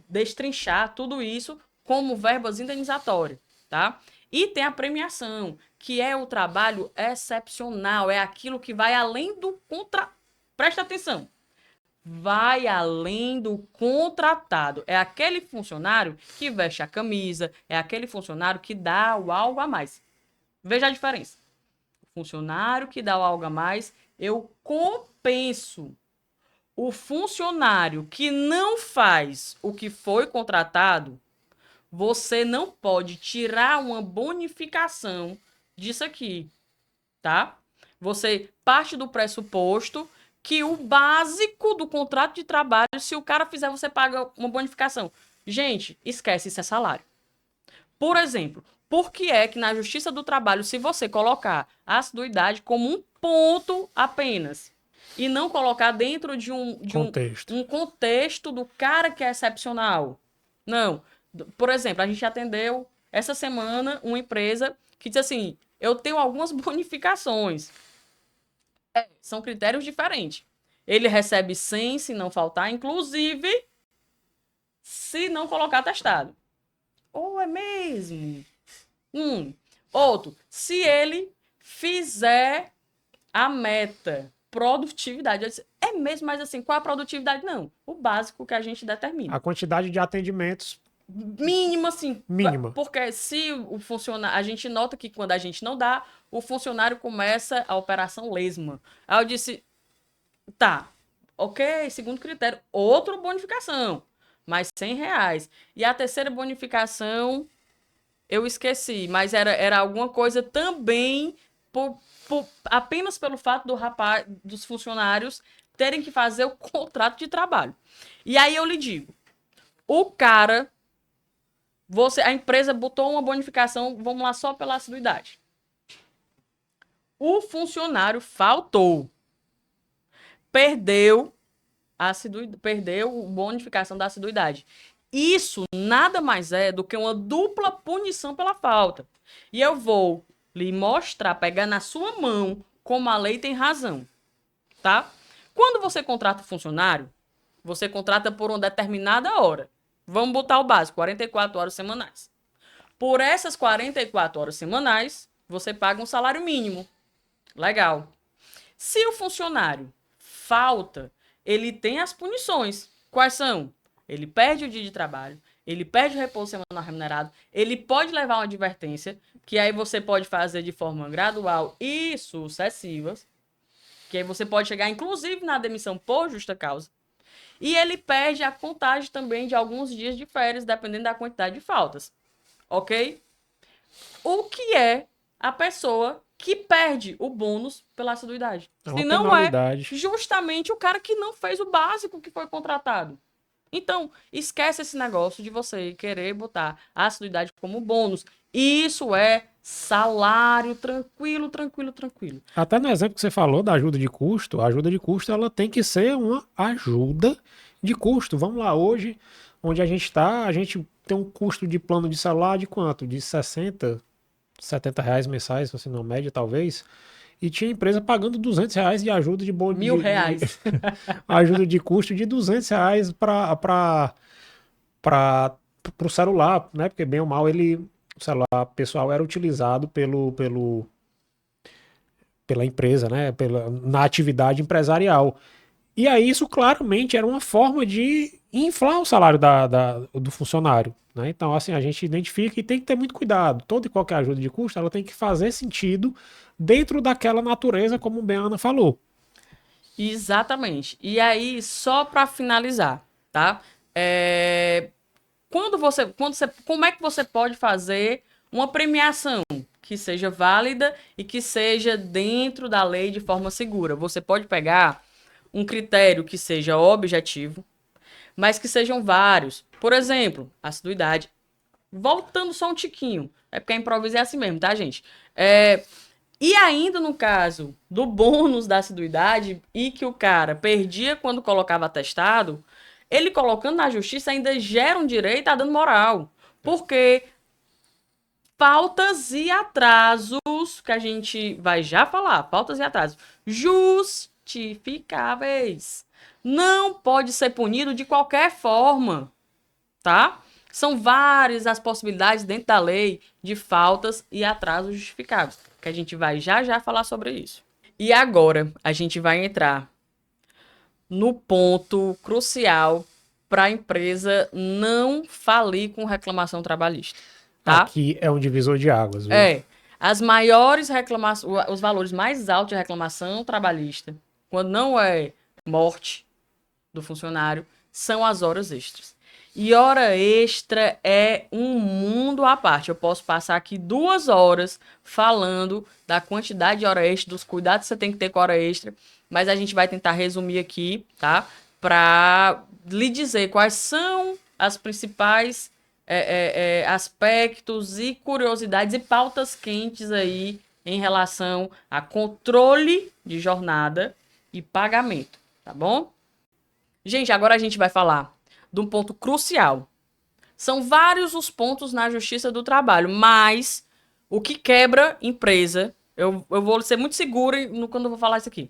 destrinchar tudo isso como verbas indenizatórias, tá? E tem a premiação, que é o trabalho excepcional, é aquilo que vai além do contra... Presta atenção. Vai além do contratado. É aquele funcionário que veste a camisa, é aquele funcionário que dá o algo a mais. Veja a diferença. O funcionário que dá o algo a mais, eu compenso. O funcionário que não faz o que foi contratado, você não pode tirar uma bonificação disso aqui, tá? Você parte do pressuposto que o básico do contrato de trabalho, se o cara fizer, você paga uma bonificação. Gente, esquece, isso é salário. Por exemplo, por que é que na Justiça do Trabalho, se você colocar a assiduidade como um ponto apenas e não colocar dentro de um contexto do cara que é excepcional? Não. Por exemplo, a gente atendeu essa semana uma empresa que disse assim, eu tenho algumas bonificações. São critérios diferentes. Ele recebe 100 se não faltar, inclusive se não colocar atestado. Ou é mesmo? Outro, se ele fizer a meta, produtividade. Eu disse, é mesmo, mas assim, qual a produtividade? Não, o básico que a gente determina. A quantidade de atendimentos mínima, assim. Mínima. Porque se o funcionário... A gente nota que quando a gente não dá, o funcionário começa a operação lesma. Aí eu disse, tá, ok, segundo critério, outra bonificação, mais R$100. E a terceira bonificação, eu esqueci, mas era alguma coisa também apenas pelo fato dos funcionários terem que fazer o contrato de trabalho. E aí eu lhe digo, o cara... a empresa botou uma bonificação, vamos lá, só pela assiduidade. O funcionário faltou. Perdeu a bonificação da assiduidade. Isso nada mais é do que uma dupla punição pela falta. E eu vou lhe mostrar, pegar na sua mão, como a lei tem razão. Tá? Quando você contrata funcionário, você contrata por uma determinada hora. Vamos botar o básico, 44 horas semanais. Por essas 44 horas semanais, você paga um salário mínimo. Legal. Se o funcionário falta, ele tem as punições. Quais são? Ele perde o dia de trabalho, ele perde o repouso semanal remunerado, ele pode levar uma advertência, que aí você pode fazer de forma gradual e sucessiva, que aí você pode chegar, inclusive, na demissão por justa causa. E ele perde a contagem também de alguns dias de férias, dependendo da quantidade de faltas. Ok? O que é a pessoa que perde o bônus pela assiduidade? Se não é justamente o cara que não fez o básico que foi contratado. Então, esquece esse negócio de você querer botar a assiduidade como bônus. Isso é salário tranquilo, tranquilo, tranquilo. Até no exemplo que você falou da ajuda de custo, a ajuda de custo ela tem que ser uma ajuda de custo. Vamos lá, hoje, onde a gente está, a gente tem um custo de plano de celular de quanto? De 60, 70 reais mensais, assim, na média, talvez. E tinha empresa pagando R$200 de ajuda de bônus. R$1.000. Ajuda de custo de R$200 para o celular, né? Porque bem ou mal o celular pessoal era utilizado pela empresa, né? Na atividade empresarial. E aí isso claramente era uma forma de inflar o salário do funcionário. Né? Então, assim, a gente identifica e tem que ter muito cuidado. Toda e qualquer ajuda de custo, ela tem que fazer sentido dentro daquela natureza, como bem a Ana falou. Exatamente. E aí, só para finalizar, tá? Como é que você pode fazer uma premiação? que seja válida e que seja dentro da lei de forma segura. Você pode pegar um critério que seja objetivo, mas que sejam vários. Por exemplo, assiduidade. Voltando só um tiquinho. É porque a improviso é assim mesmo, tá, gente? E ainda no caso do bônus da assiduidade e que o cara perdia quando colocava atestado, ele colocando na justiça ainda gera um direito a dano moral. Porque faltas e atrasos, que a gente vai já falar, faltas e atrasos justificáveis. Não pode ser punido de qualquer forma, tá? São várias as possibilidades dentro da lei de faltas e atrasos justificáveis, que a gente vai já falar sobre isso. E agora a gente vai entrar no ponto crucial para a empresa não falir com reclamação trabalhista, tá? Aqui é um divisor de águas, viu? As maiores reclamações, os valores mais altos de reclamação trabalhista, quando não é morte do funcionário, são as horas extras. E hora extra é um mundo à parte. Eu posso passar aqui 2 horas falando da quantidade de hora extra, dos cuidados que você tem que ter com a hora extra, mas a gente vai tentar resumir aqui, tá? Para lhe dizer quais são as principais aspectos e curiosidades e pautas quentes aí em relação a controle de jornada e pagamento, tá bom? Gente, agora a gente vai falar de um ponto crucial. São vários os pontos na Justiça do Trabalho, mas o que quebra empresa, eu vou ser muito segura quando eu vou falar isso aqui,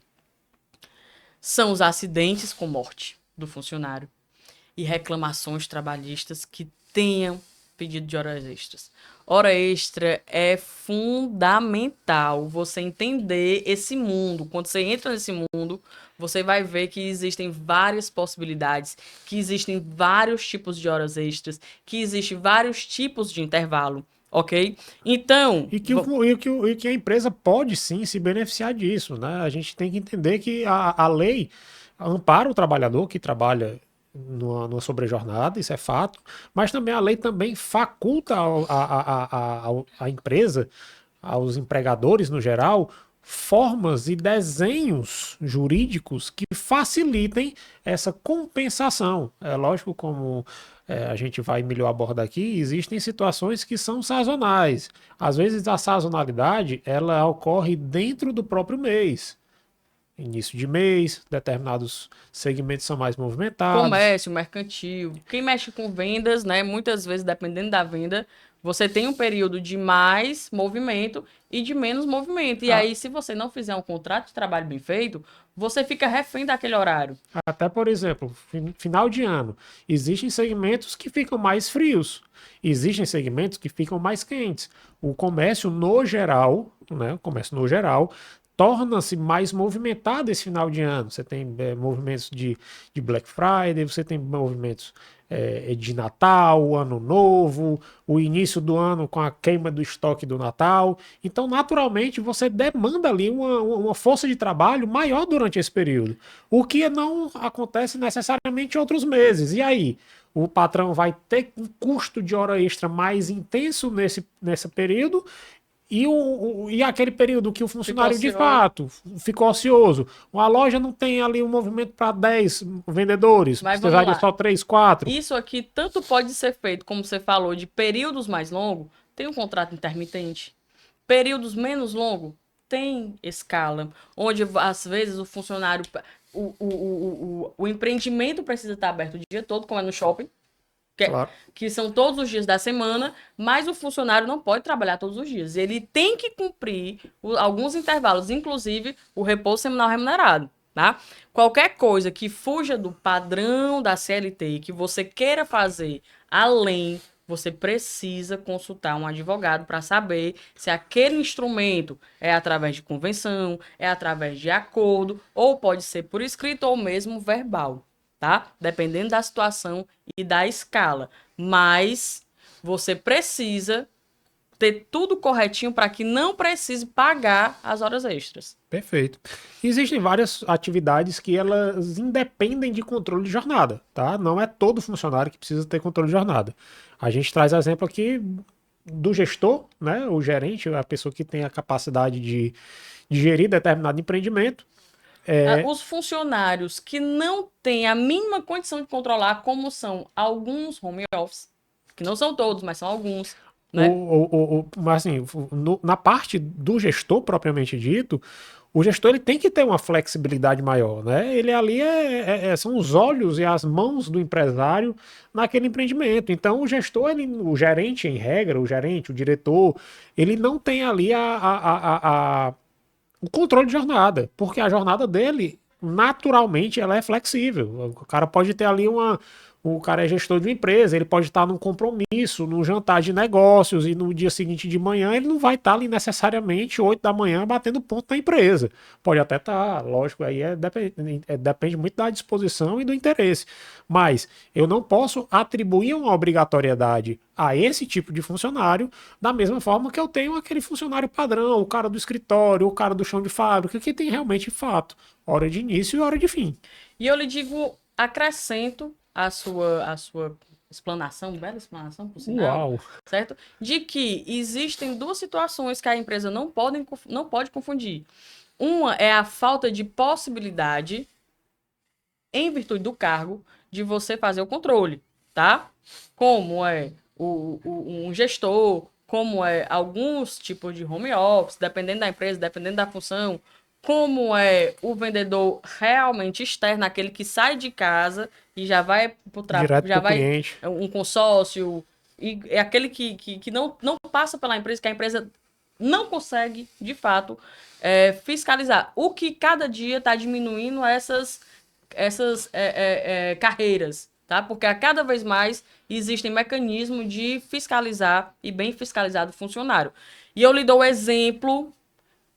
são os acidentes com morte do funcionário e reclamações trabalhistas que tenham pedido de horas extras. Hora extra é fundamental você entender esse mundo. Quando você entra nesse mundo, você vai ver que existem várias possibilidades, que existem vários tipos de horas extras, que existem vários tipos de intervalo, ok? Então... E que a empresa pode sim se beneficiar disso, né? A gente tem que entender que a lei ampara o trabalhador que trabalha numa sobrejornada, isso é fato, mas também a lei também faculta a empresa, aos empregadores no geral, formas e desenhos jurídicos que facilitem essa compensação. É lógico, como a gente vai melhor abordar aqui, existem situações que são sazonais. Às vezes a sazonalidade ela ocorre dentro do próprio mês. Início de mês, determinados segmentos são mais movimentados. Comércio, mercantil, quem mexe com vendas, né? Muitas vezes, dependendo da venda, você tem um período de mais movimento e de menos movimento. E aí, se você não fizer um contrato de trabalho bem feito, você fica refém daquele horário. Até, por exemplo, final de ano, existem segmentos que ficam mais frios, existem segmentos que ficam mais quentes. O comércio no geral, né? O comércio no geral torna-se mais movimentado esse final de ano. Você tem movimentos de Black Friday, você tem movimentos de Natal, Ano Novo, o início do ano com a queima do estoque do Natal. Então, naturalmente, você demanda ali uma força de trabalho maior durante esse período, o que não acontece necessariamente em outros meses. E aí? O patrão vai ter um custo de hora extra mais intenso nesse período. E aquele período que o funcionário de fato ficou ocioso. A loja não tem ali um movimento para 10 vendedores, precisaria só 3, 4. Isso aqui tanto pode ser feito, como você falou, de períodos mais longos, tem um contrato intermitente. Períodos menos longos, tem escala. Onde, às vezes, o funcionário... O empreendimento precisa estar aberto o dia todo, como é no shopping. Claro. Que são todos os dias da semana, mas o funcionário não pode trabalhar todos os dias. Ele tem que cumprir alguns intervalos, inclusive o repouso semanal remunerado, tá? Qualquer coisa que fuja do padrão da CLT que você queira fazer além, você precisa consultar um advogado para saber se aquele instrumento é através de convenção, é através de acordo, ou pode ser por escrito ou mesmo verbal. Tá? Dependendo da situação e da escala. Mas você precisa ter tudo corretinho para que não precise pagar as horas extras. Perfeito. Existem várias atividades que elas independem de controle de jornada, tá? Não é todo funcionário que precisa ter controle de jornada. A gente traz exemplo aqui do gestor, né, o gerente, a pessoa que tem a capacidade de gerir determinado empreendimento. Os funcionários que não têm a mínima condição de controlar, como são alguns home office, que não são todos, mas são alguns, né? Mas assim, na parte do gestor propriamente dito, o gestor ele tem que ter uma flexibilidade maior, né? Ele ali são os olhos e as mãos do empresário naquele empreendimento. Então o gestor, o gerente em regra, o gerente, o diretor, ele não tem ali o controle de jornada, porque a jornada dele, naturalmente, ela é flexível. O cara pode ter ali o cara é gestor de uma empresa, ele pode estar num compromisso, num jantar de negócios, e no dia seguinte de manhã ele não vai estar ali necessariamente 8 da manhã batendo ponto na empresa. Pode até estar, lógico, aí depende muito da disposição e do interesse. Mas eu não posso atribuir uma obrigatoriedade a esse tipo de funcionário da mesma forma que eu tenho aquele funcionário padrão, o cara do escritório, o cara do chão de fábrica, que tem realmente fato, hora de início e hora de fim. E eu lhe digo, acrescento a sua explanação, bela explanação, por sinal, Uau! certo? De que existem duas situações que a empresa não pode confundir. Uma é a falta de possibilidade, em virtude do cargo, de você fazer o controle, tá? Como é um gestor, como é alguns tipos de home office, dependendo da empresa, dependendo da função, como é o vendedor realmente externo, aquele que sai de casa e já vai Direto já para o vai cliente. um consórcio, e é aquele que não passa pela empresa, que a empresa não consegue, de fato, fiscalizar. O que cada dia está diminuindo essas carreiras, tá? Porque a cada vez mais existem mecanismos de fiscalizar e bem fiscalizado o funcionário. E eu lhe dou o exemplo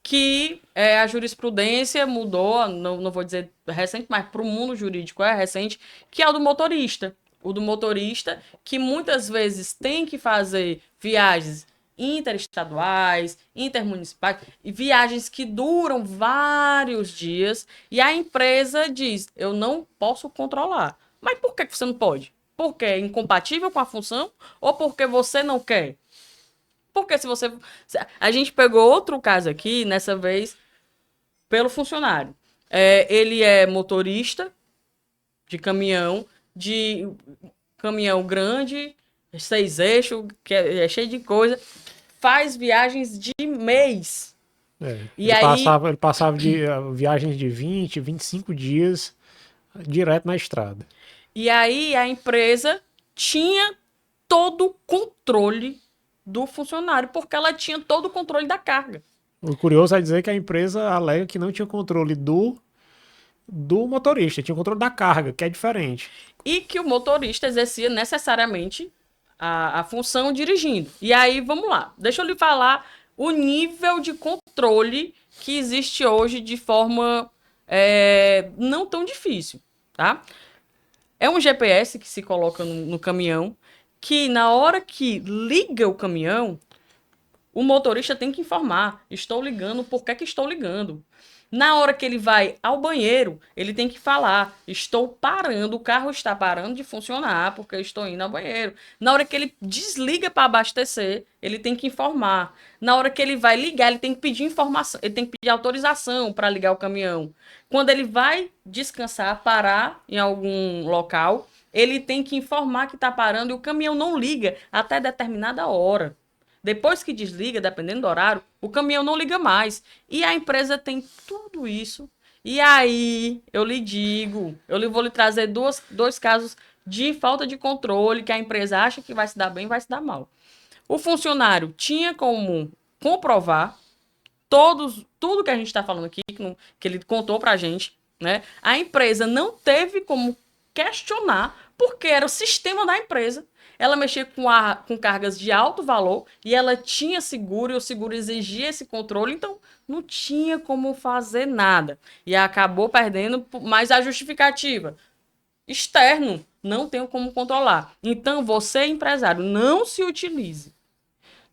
que a jurisprudência mudou, não vou dizer recente, mas para o mundo jurídico é recente, que é o do motorista. O do motorista, que muitas vezes tem que fazer viagens interestaduais, intermunicipais, e viagens que duram vários dias, e a empresa diz, eu não posso controlar. Mas por que você não pode? Porque é incompatível com a função ou porque você não quer? Porque se você... A gente pegou outro caso aqui, nessa vez, pelo funcionário. Ele é motorista de caminhão grande, 6 eixos, que é cheio de coisa, faz viagens de mês. E aí, Ele passava de viagens de 20, 25 dias direto na estrada. e aí a empresa tinha todo o controle do funcionário, porque ela tinha todo o controle da carga. O curioso é dizer que a empresa alega que não tinha controle do motorista, tinha controle da carga, que é diferente. E que o motorista exercia necessariamente a função dirigindo. E aí, vamos lá. Deixa eu lhe falar o nível de controle que existe hoje de forma não tão difícil, tá? É um GPS que se coloca no caminhão, que na hora que liga o caminhão, o motorista tem que informar. Estou ligando, por que estou ligando? Na hora que ele vai ao banheiro, ele tem que falar: estou parando, o carro está parando de funcionar porque eu estou indo ao banheiro. Na hora que ele desliga para abastecer, ele tem que informar. Na hora que ele vai ligar, ele tem que pedir informação, ele tem que pedir autorização para ligar o caminhão. Quando ele vai descansar, parar em algum local, ele tem que informar que está parando e o caminhão não liga até determinada hora. Depois que desliga, dependendo do horário, o caminhão não liga mais. E a empresa tem tudo isso. E aí, eu lhe digo, vou lhe trazer dois casos de falta de controle, que a empresa acha que vai se dar bem, vai se dar mal. O funcionário tinha como comprovar tudo que a gente está falando aqui, que ele contou para a gente, né? A empresa não teve como questionar, porque era o sistema da empresa. Ela mexia com cargas de alto valor e ela tinha seguro e o seguro exigia esse controle, então não tinha como fazer nada. E acabou perdendo, mas a justificativa externo não tenho como controlar. Então você, empresário, não se utilize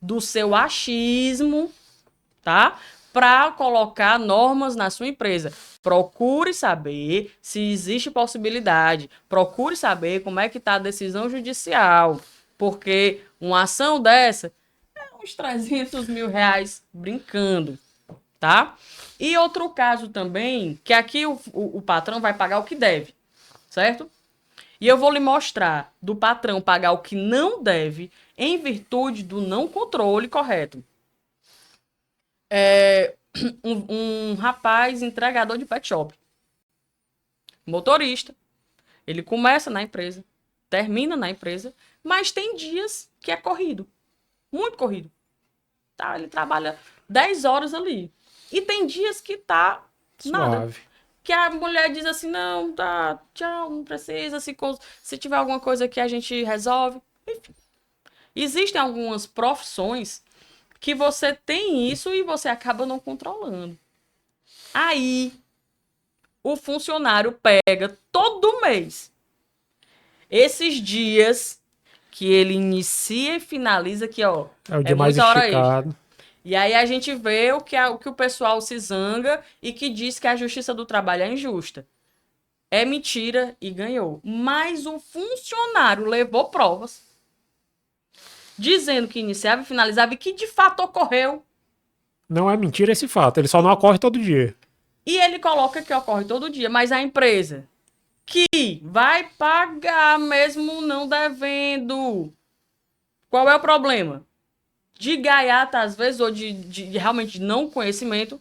do seu achismo, tá? Para colocar normas na sua empresa. Procure saber se existe possibilidade. Procure saber como é que está a decisão judicial. Porque uma ação dessa uns 300 mil reais brincando, tá? E outro caso também, que aqui o patrão vai pagar o que deve, certo? E eu vou lhe mostrar do patrão pagar o que não deve em virtude do não controle correto. Um rapaz entregador de pet shop, motorista, ele começa na empresa, termina na empresa, mas tem dias que é corrido, muito corrido. Tá? Ele trabalha 10 horas ali. E tem dias que tá nada. Suave. Que a mulher diz assim, não, tá, tchau, não precisa, se tiver alguma coisa que a gente resolve. Enfim. Existem algumas profissões que você tem isso e você acaba não controlando. Aí, o funcionário pega todo mês esses dias que ele inicia e finaliza, que ó, É o dia mais muita hora extra. esticado. E aí a gente vê o que o pessoal se zanga e que diz que a justiça do trabalho é injusta. É mentira e ganhou. Mas o funcionário levou provas dizendo que iniciava e finalizava e que de fato ocorreu. Não é mentira esse fato, ele só não ocorre todo dia. E ele coloca que ocorre todo dia, mas a empresa que vai pagar mesmo não devendo. Qual é o problema? De gaiata, às vezes, ou de realmente não conhecimento,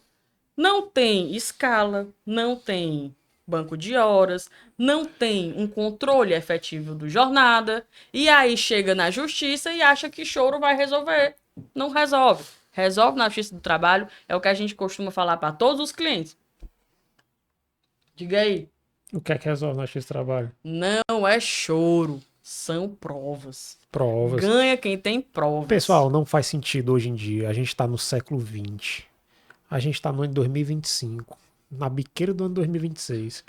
não tem escala, não tem banco de horas, não tem um controle efetivo do jornada, e aí chega na justiça e acha que choro vai resolver. Não resolve. Resolve na justiça do trabalho, é o que a gente costuma falar para todos os clientes. Diga aí. O que é que resolve na X de trabalho? Não é choro, são provas. Provas. Ganha quem tem provas. Pessoal, não faz sentido hoje em dia. A gente está no século XX. A gente está no ano de 2025. Na biqueira do ano 2026.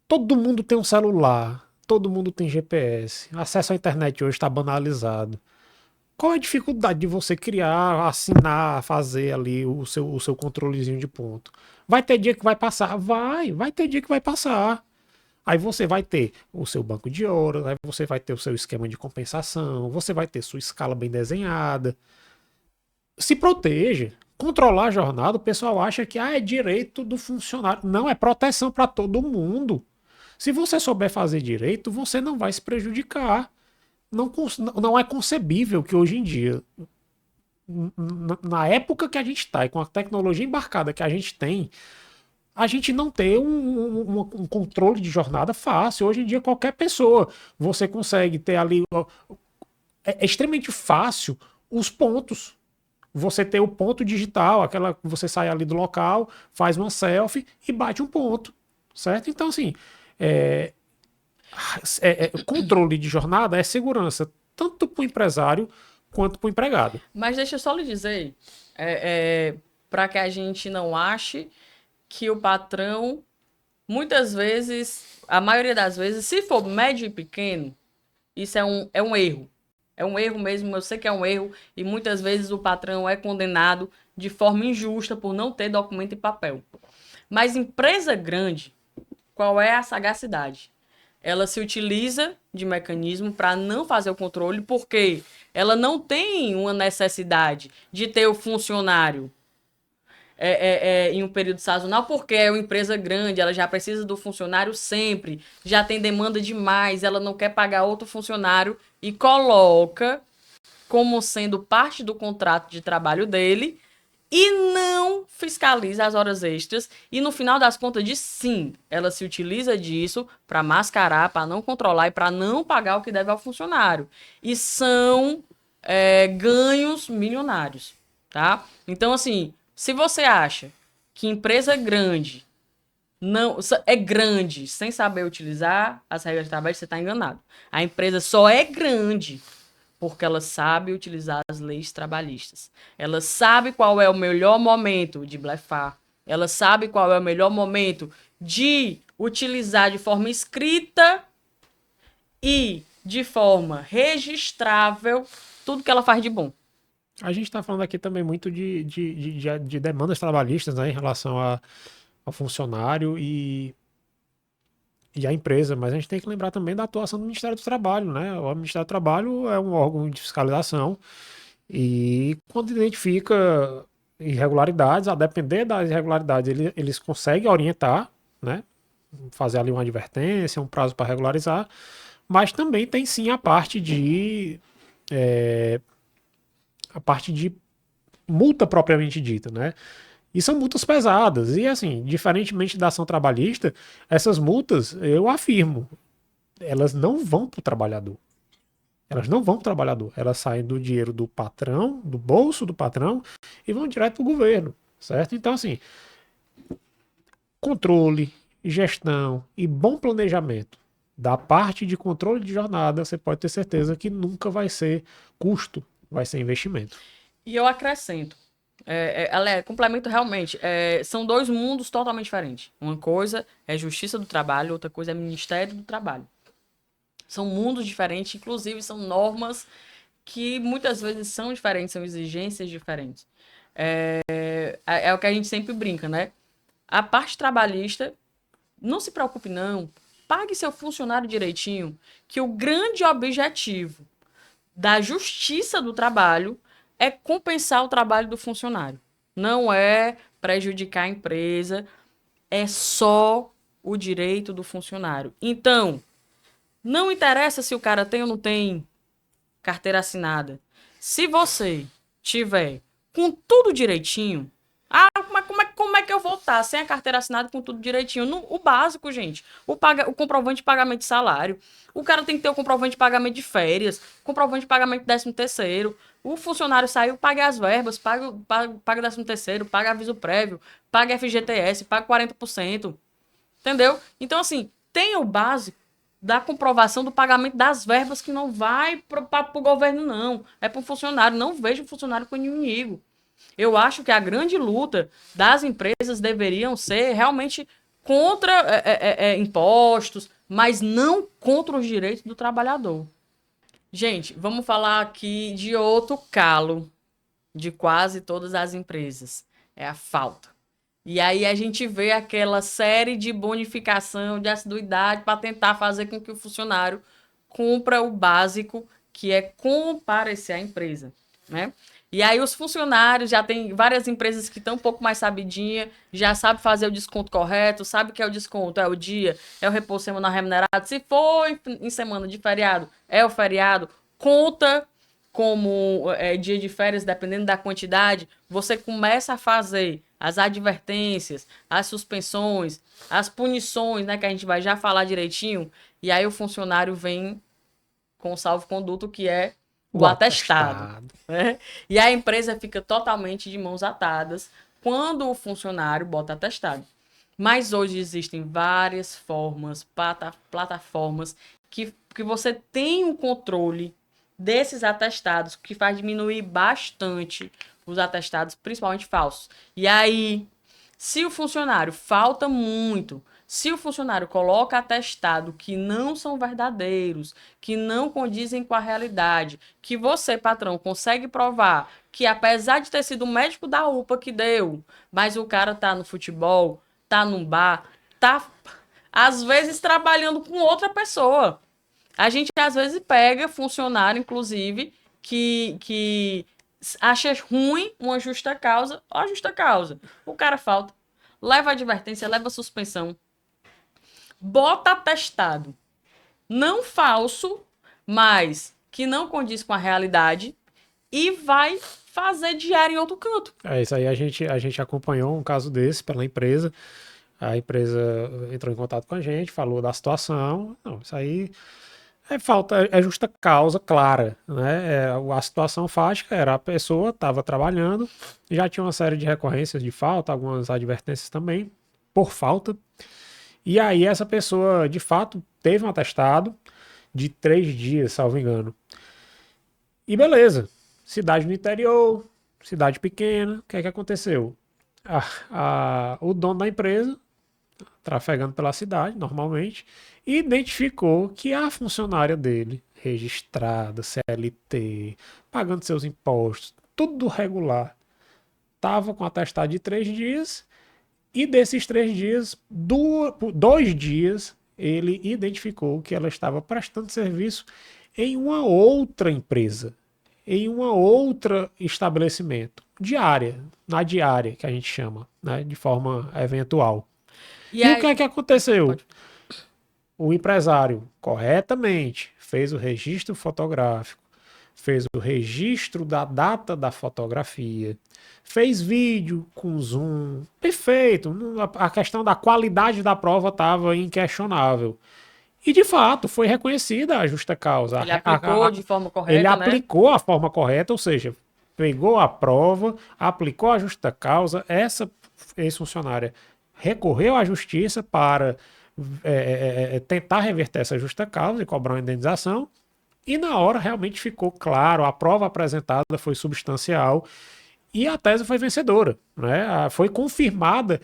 Todo mundo tem um celular. Todo mundo tem GPS. Acesso à internet hoje está banalizado. Qual é a dificuldade de você criar, assinar, fazer ali o seu controlezinho de ponto? Vai ter dia que vai passar? Vai ter dia que vai passar. Aí você vai ter o seu banco de horas, aí você vai ter o seu esquema de compensação, você vai ter sua escala bem desenhada. Se proteja. Controlar a jornada, o pessoal acha que é direito do funcionário. Não, é proteção para todo mundo. Se você souber fazer direito, você não vai se prejudicar. Não é concebível que hoje em dia, na época que a gente está e com a tecnologia embarcada que a gente não ter um controle de jornada fácil. Hoje em dia, qualquer pessoa, você consegue ter ali. É extremamente fácil os pontos. Você ter o ponto digital, você sai ali do local, faz uma selfie e bate um ponto. Certo? Então, assim, controle de jornada é segurança, tanto para o empresário quanto para o empregado. Mas deixa eu só lhe dizer, para que a gente não ache que o patrão, muitas vezes, a maioria das vezes, se for médio e pequeno, isso é um erro. É um erro mesmo, eu sei que é um erro, e muitas vezes o patrão é condenado de forma injusta por não ter documento e papel. Mas empresa grande, qual é a sagacidade? Ela se utiliza de mecanismo para não fazer o controle, porque ela não tem uma necessidade de ter o funcionário em um período sazonal, porque é uma empresa grande, ela já precisa do funcionário sempre, já tem demanda demais, ela não quer pagar outro funcionário e coloca como sendo parte do contrato de trabalho dele e não fiscaliza as horas extras e no final das contas diz sim, ela se utiliza disso para mascarar, para não controlar e para não pagar o que deve ao funcionário. E são ganhos milionários, tá? Então, assim, se você acha que empresa grande não é grande sem saber utilizar as regras de trabalho, você está enganado. A empresa só é grande porque ela sabe utilizar as leis trabalhistas. Ela sabe qual é o melhor momento de blefar. Ela sabe qual é o melhor momento de utilizar de forma escrita e de forma registrável tudo que ela faz de bom. A gente está falando aqui também muito de demandas trabalhistas, né, em relação ao funcionário e a empresa, mas a gente tem que lembrar também da atuação do Ministério do Trabalho, né? O Ministério do Trabalho é um órgão de fiscalização E quando identifica irregularidades, a depender das irregularidades, eles conseguem orientar, né? Fazer ali uma advertência, um prazo para regularizar, mas também tem sim a parte de multa propriamente dita, né? E são multas pesadas. E assim, diferentemente da ação trabalhista, essas multas, eu afirmo, elas não vão para o trabalhador. Elas não vão para o trabalhador. Elas saem do dinheiro do patrão, do bolso do patrão, e vão direto para o governo. Certo? Então, assim, controle, gestão e bom planejamento da parte de controle de jornada, você pode ter certeza que nunca vai ser custo, vai ser investimento. E eu acrescento, complemento realmente, são dois mundos totalmente diferentes. Uma coisa é Justiça do Trabalho, outra coisa é Ministério do Trabalho. São mundos diferentes, inclusive são normas que muitas vezes são diferentes, são exigências diferentes. É o que a gente sempre brinca, né? A parte trabalhista, não se preocupe não, pague seu funcionário direitinho, que o grande objetivo da Justiça do Trabalho é compensar o trabalho do funcionário. Não é prejudicar a empresa, é só o direito do funcionário. Então, não interessa se o cara tem ou não tem carteira assinada. Se você tiver com tudo direitinho, mas como é que eu vou estar sem a carteira assinada com tudo direitinho? O básico, gente. O comprovante de pagamento de salário. O cara tem que ter o comprovante de pagamento de férias, comprovante de pagamento de 13º. O funcionário saiu, paga as verbas, paga 13º, paga aviso prévio, paga FGTS, paga 40%. Entendeu? Então, assim, tem o básico da comprovação do pagamento das verbas que não vai para o governo, não. É para o funcionário. Não vejo o funcionário como inimigo. Eu acho que a grande luta das empresas deveriam ser realmente contra impostos, mas não contra os direitos do trabalhador. Gente, vamos falar aqui de outro calo de quase todas as empresas. É a falta. E aí a gente vê aquela série de bonificação de assiduidade para tentar fazer com que o funcionário cumpra o básico, que é comparecer à empresa, né? E aí os funcionários, já tem várias empresas que estão um pouco mais sabidinha, já sabe fazer o desconto correto, sabe que é o desconto, é o dia, é o repouso semanal remunerado. Se for em semana de feriado, é o feriado, conta como dia de férias, dependendo da quantidade, você começa a fazer as advertências, as suspensões, as punições, né, que a gente vai já falar direitinho, e aí o funcionário vem com o salvo-conduto, que é o atestado. Né? E a empresa fica totalmente de mãos atadas quando o funcionário bota atestado. Mas hoje existem várias formas, plataformas, que você tem um controle desses atestados, que faz diminuir bastante os atestados, principalmente falsos. E aí, se o funcionário falta muito, se o funcionário coloca atestado que não são verdadeiros, que não condizem com a realidade, que você, patrão, consegue provar que apesar de ter sido o médico da UPA que deu, mas o cara tá no futebol, tá num bar, tá às vezes trabalhando com outra pessoa. A gente às vezes pega funcionário, inclusive, que acha ruim uma justa causa, ó, justa causa. O cara falta, leva advertência, leva suspensão, bota atestado, não falso, mas que não condiz com a realidade, e vai fazer diário em outro canto. É isso aí, a gente acompanhou um caso desse pela empresa. A empresa entrou em contato com a gente, falou da situação. Não, isso aí é justa causa clara, né? A situação fática era a pessoa estava trabalhando, já tinha uma série de recorrências de falta, algumas advertências também por falta. E aí essa pessoa, de fato, teve um atestado de 3 dias, salvo engano. E beleza, cidade no interior, cidade pequena, o que é que aconteceu? O dono da empresa, trafegando pela cidade, normalmente, e identificou que a funcionária dele, registrada, CLT, pagando seus impostos, tudo regular, estava com atestado de 3 dias, e desses 3 dias, 2 dias, ele identificou que ela estava prestando serviço em uma outra empresa. em uma outra estabelecimento, diária, na diária, que a gente chama, né, de forma eventual. E E o aí, que é que aconteceu? pode- O empresário corretamente fez o registro fotográfico, fez o registro da data da fotografia, fez vídeo com zoom, perfeito. A questão da qualidade da prova estava inquestionável. E de fato foi reconhecida a justa causa. ele aplicou de forma Ele correta, né? aplicou a forma correta, ou seja, pegou a prova, aplicou a justa causa, essa ex-funcionária recorreu à justiça para tentar reverter essa justa causa e cobrar uma indenização. E na hora realmente ficou claro, a prova apresentada foi substancial e a tese foi vencedora, né? Foi confirmada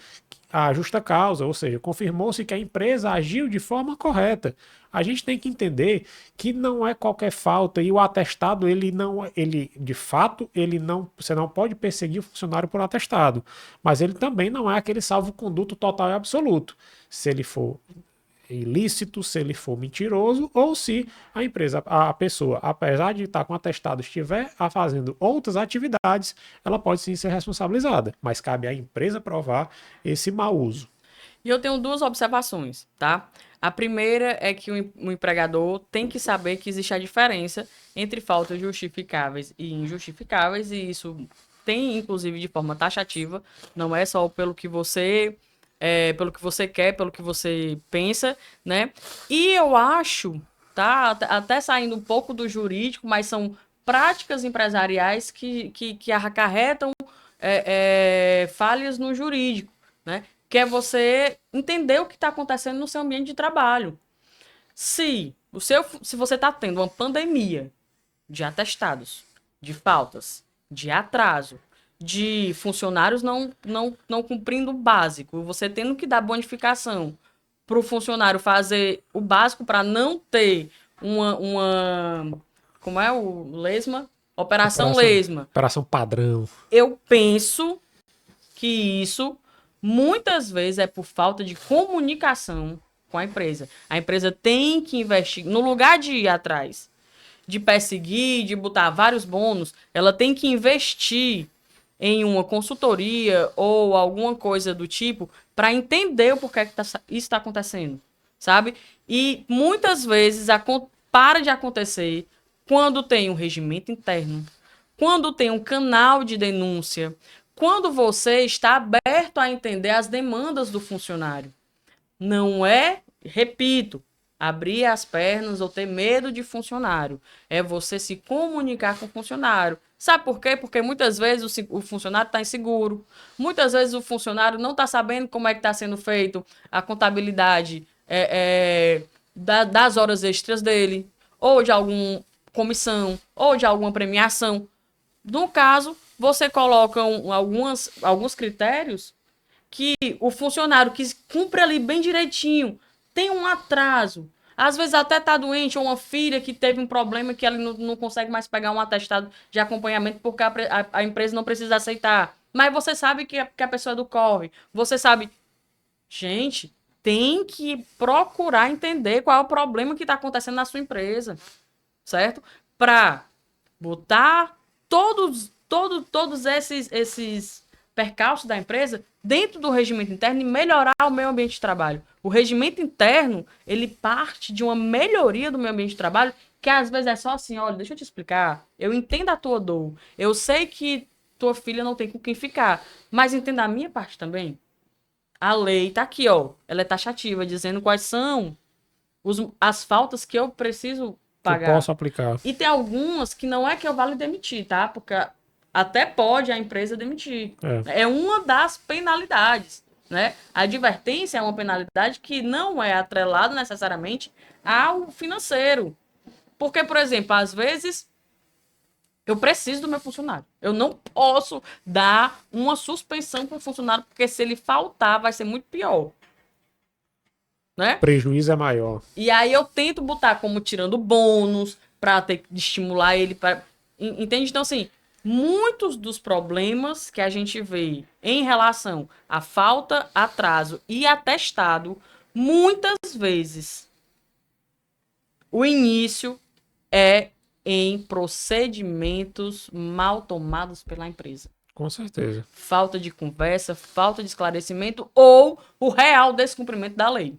a justa causa, ou seja, confirmou-se que a empresa agiu de forma correta. A gente tem que entender que não é qualquer falta e o atestado ele não, ele de fato ele não, você não pode perseguir o funcionário por atestado, mas ele também não é aquele salvo-conduto total e absoluto. Se ele for ilícito, se ele for mentiroso, ou se a empresa, a pessoa, apesar de estar com atestado, estiver fazendo outras atividades, ela pode sim ser responsabilizada, mas cabe à empresa provar esse mau uso. E eu tenho duas observações, tá? A primeira é que o empregador tem que saber que existe a diferença entre faltas justificáveis e injustificáveis, e isso tem, inclusive, de forma taxativa, não é só pelo que você quer, pelo que você pensa, né? E eu acho, tá? Até saindo um pouco do jurídico, mas são práticas empresariais que acarretam falhas no jurídico, né? Que é você entender o que está acontecendo no seu ambiente de trabalho. Se você está tendo uma pandemia de atestados, de faltas, de atraso, de funcionários não cumprindo o básico, você tendo que dar bonificação para o funcionário fazer o básico para não ter como é o lesma? Operação lesma. Operação padrão. Eu penso que isso muitas vezes é por falta de comunicação com a empresa. A empresa tem que investir, no lugar de ir atrás, de perseguir, de botar vários bônus, ela tem que investir em uma consultoria ou alguma coisa do tipo para entender o porquê que isso está acontecendo, sabe? E muitas vezes para de acontecer quando tem um regimento interno, quando tem um canal de denúncia, quando você está aberto a entender as demandas do funcionário. Não é, repito, abrir as pernas ou ter medo de funcionário. É você se comunicar com o funcionário. Sabe por quê? Porque muitas vezes o funcionário está inseguro. Muitas vezes o funcionário não está sabendo como é que está sendo feito a contabilidade das horas extras dele, ou de alguma comissão, ou de alguma premiação. No caso, você coloca alguns critérios que o funcionário que cumpre ali bem direitinho tem um atraso. Às vezes até tá doente, ou uma filha que teve um problema que ela não consegue mais pegar um atestado de acompanhamento porque a empresa não precisa aceitar. Mas você sabe que a pessoa é do corre. Você sabe. Gente, tem que procurar entender qual é o problema que está acontecendo na sua empresa, certo? Para botar todos esses percalços da empresa dentro do regimento interno e melhorar o meio ambiente de trabalho. O regimento interno, ele parte de uma melhoria do meio ambiente de trabalho, que às vezes é só assim, olha, deixa eu te explicar, eu entendo a tua dor, eu sei que tua filha não tem com quem ficar, mas entenda a minha parte também. A lei tá aqui, ó, ela é taxativa, dizendo quais são as faltas que eu preciso Que eu pagar. posso aplicar. E tem algumas que não é que eu vale demitir, tá? Porque até pode a empresa demitir. É uma das penalidades, né? A advertência é uma penalidade que não é atrelada necessariamente ao financeiro. Porque, por exemplo, às vezes eu preciso do meu funcionário. Eu não posso dar uma suspensão para o funcionário, porque se ele faltar, vai ser muito pior. Né? O prejuízo é maior. E aí eu tento botar como tirando bônus para ter que estimular ele para, entende? Então assim, muitos dos problemas que a gente vê em relação à falta, atraso e atestado, muitas vezes o início é em procedimentos mal tomados pela empresa. Com certeza. Falta de conversa, falta de esclarecimento ou o real descumprimento da lei.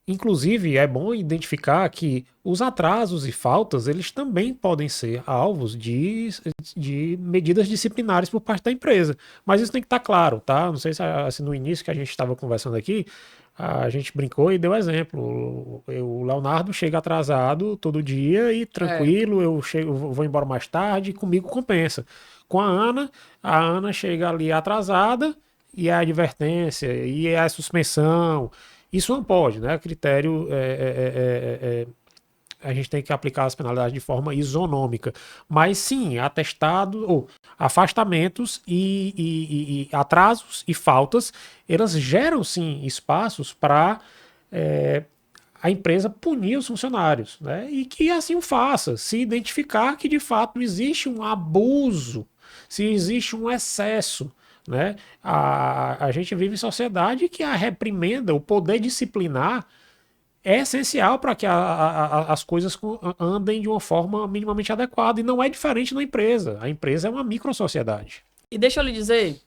Inclusive, é bom identificar que os atrasos e faltas, eles também podem ser alvos de medidas disciplinares por parte da empresa. Mas isso tem que estar claro, tá? Não sei se no início que a gente estava conversando aqui, a gente brincou e deu exemplo. O Leonardo chega atrasado todo dia e tranquilo, eu vou embora mais tarde, comigo compensa. Com a Ana chega ali atrasada e a advertência, e a suspensão. Isso não pode, né? Critério. A gente tem que aplicar as penalidades de forma isonômica. Mas sim, atestado ou afastamentos e atrasos e faltas, elas geram sim espaços para a empresa punir os funcionários, né? E que assim o faça, se identificar que de fato existe um abuso, se existe um excesso. Né? A gente vive em sociedade que a reprimenda, o poder disciplinar é essencial para que as coisas andem de uma forma minimamente adequada e não é diferente na empresa. A empresa é uma microsociedade. E deixa eu lhe dizer,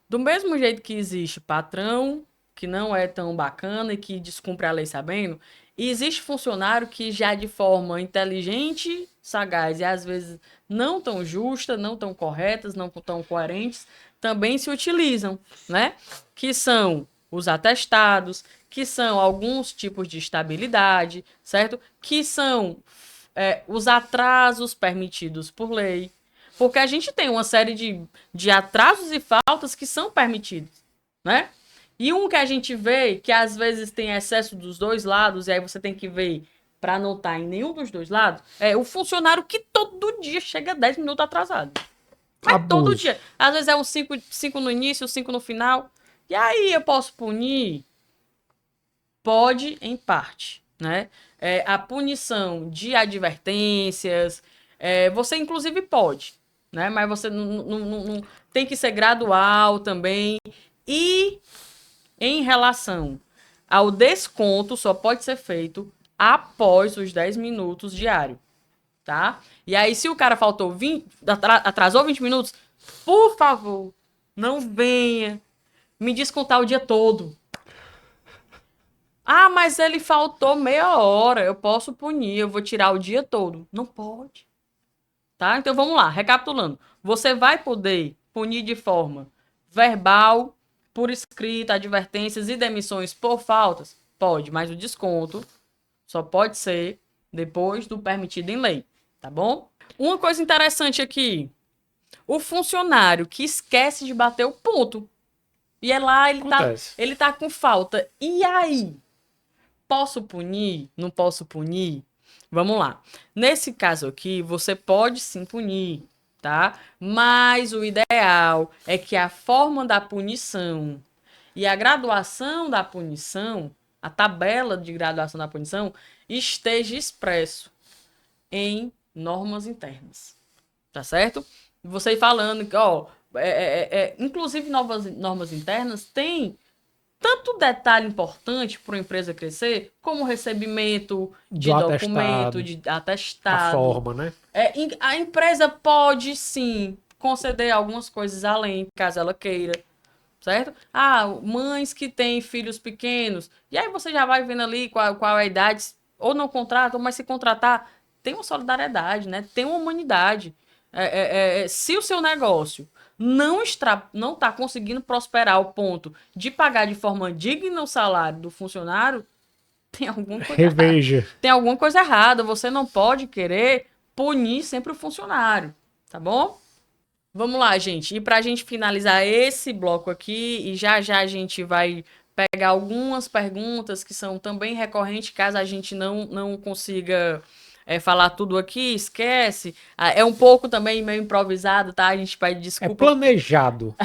do mesmo jeito que existe patrão que não é tão bacana e que descumpre a lei sabendo, e existe funcionário que já de forma inteligente, sagaz e às vezes não tão justa, não tão corretas, não tão coerentes, também se utilizam, né? Que são os atestados, que são alguns tipos de estabilidade, certo? Que são os atrasos permitidos por lei. Porque a gente tem uma série de atrasos e faltas que são permitidos, né? E um que a gente vê, que às vezes tem excesso dos dois lados, e aí você tem que ver para não estar em nenhum dos dois lados, é o funcionário que todo dia chega 10 minutos atrasado. Mas Abuso. todo dia. Às vezes é um 5 no início, 5 no final. E aí eu posso punir? Pode, em parte, né? A punição de advertências, você inclusive pode, né? Mas você não tem que ser gradual também. E em relação ao desconto, só pode ser feito após os 10 minutos diário, tá? E aí, se o cara faltou atrasou 20 minutos, por favor, não venha me descontar o dia todo. Ah, mas ele faltou meia hora, eu posso punir, eu vou tirar o dia todo. Não pode. Tá? Então vamos lá, recapitulando. Você vai poder punir de forma verbal, por escrito, advertências e demissões por faltas? Pode, mas o desconto só pode ser depois do permitido em lei, tá bom? Uma coisa interessante aqui, o funcionário que esquece de bater o ponto, e é lá, ele tá com falta, e aí? Posso punir? Não posso punir? Vamos lá. Nesse caso aqui, você pode sim punir, tá? Mas o ideal é que a forma da punição e a graduação da punição, a tabela de graduação da punição, esteja expresso em normas internas. Tá certo? Você falando que, ó, inclusive novas normas internas tem tanto detalhe importante para uma empresa crescer, como o recebimento de documento, de atestado. A forma, né? A empresa pode, sim, conceder algumas coisas além, caso ela queira, certo? Ah, mães que têm filhos pequenos, e aí você já vai vendo ali qual é a idade, ou não contrata, mas se contratar, tem uma solidariedade, né? Tem uma humanidade. Se o seu negócio não está conseguindo prosperar ao ponto de pagar de forma digna o salário do funcionário, tem alguma coisa errada. Tem alguma coisa errada. Você não pode querer punir sempre o funcionário, tá bom? Vamos lá, gente. E para a gente finalizar esse bloco aqui, e já a gente vai pegar algumas perguntas que são também recorrentes, caso a gente não consiga falar tudo aqui, esquece. É um pouco também meio improvisado, tá? A gente pede desculpa. É planejado.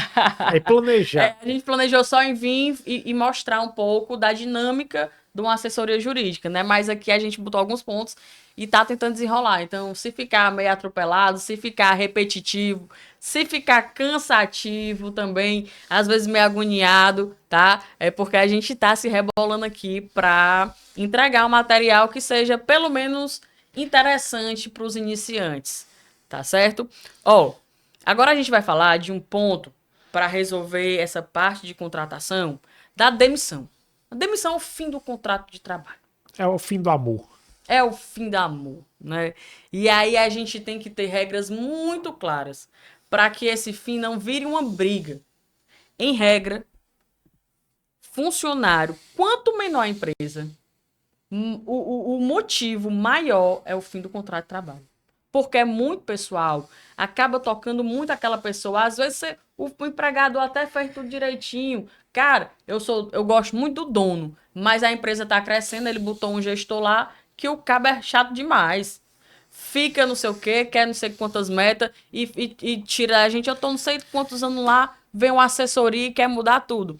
É planejado. A gente planejou só em vir e mostrar um pouco da dinâmica de uma assessoria jurídica, né? Mas aqui a gente botou alguns pontos e tá tentando desenrolar. Então, se ficar meio atropelado, se ficar repetitivo, se ficar cansativo também, às vezes meio agoniado, tá? É porque a gente tá se rebolando aqui para entregar um material que seja pelo menos interessante para os iniciantes, tá certo? Ó, agora a gente vai falar de um ponto para resolver essa parte de contratação da demissão. A demissão é o fim do contrato de trabalho. É o fim do amor. É o fim do amor, né? E aí a gente tem que ter regras muito claras para que esse fim não vire uma briga. Em regra, funcionário, quanto menor a empresa, o motivo maior é o fim do contrato de trabalho. Porque é muito pessoal, acaba tocando muito aquela pessoa. Às vezes o empregado até fez tudo direitinho. Cara, eu gosto muito do dono, mas a empresa está crescendo, ele botou um gestor lá que o cabo é chato demais. Fica não sei o quê, quer não sei quantas metas e tira a gente. Eu tô não sei quantos anos lá, vem uma assessoria e quer mudar tudo.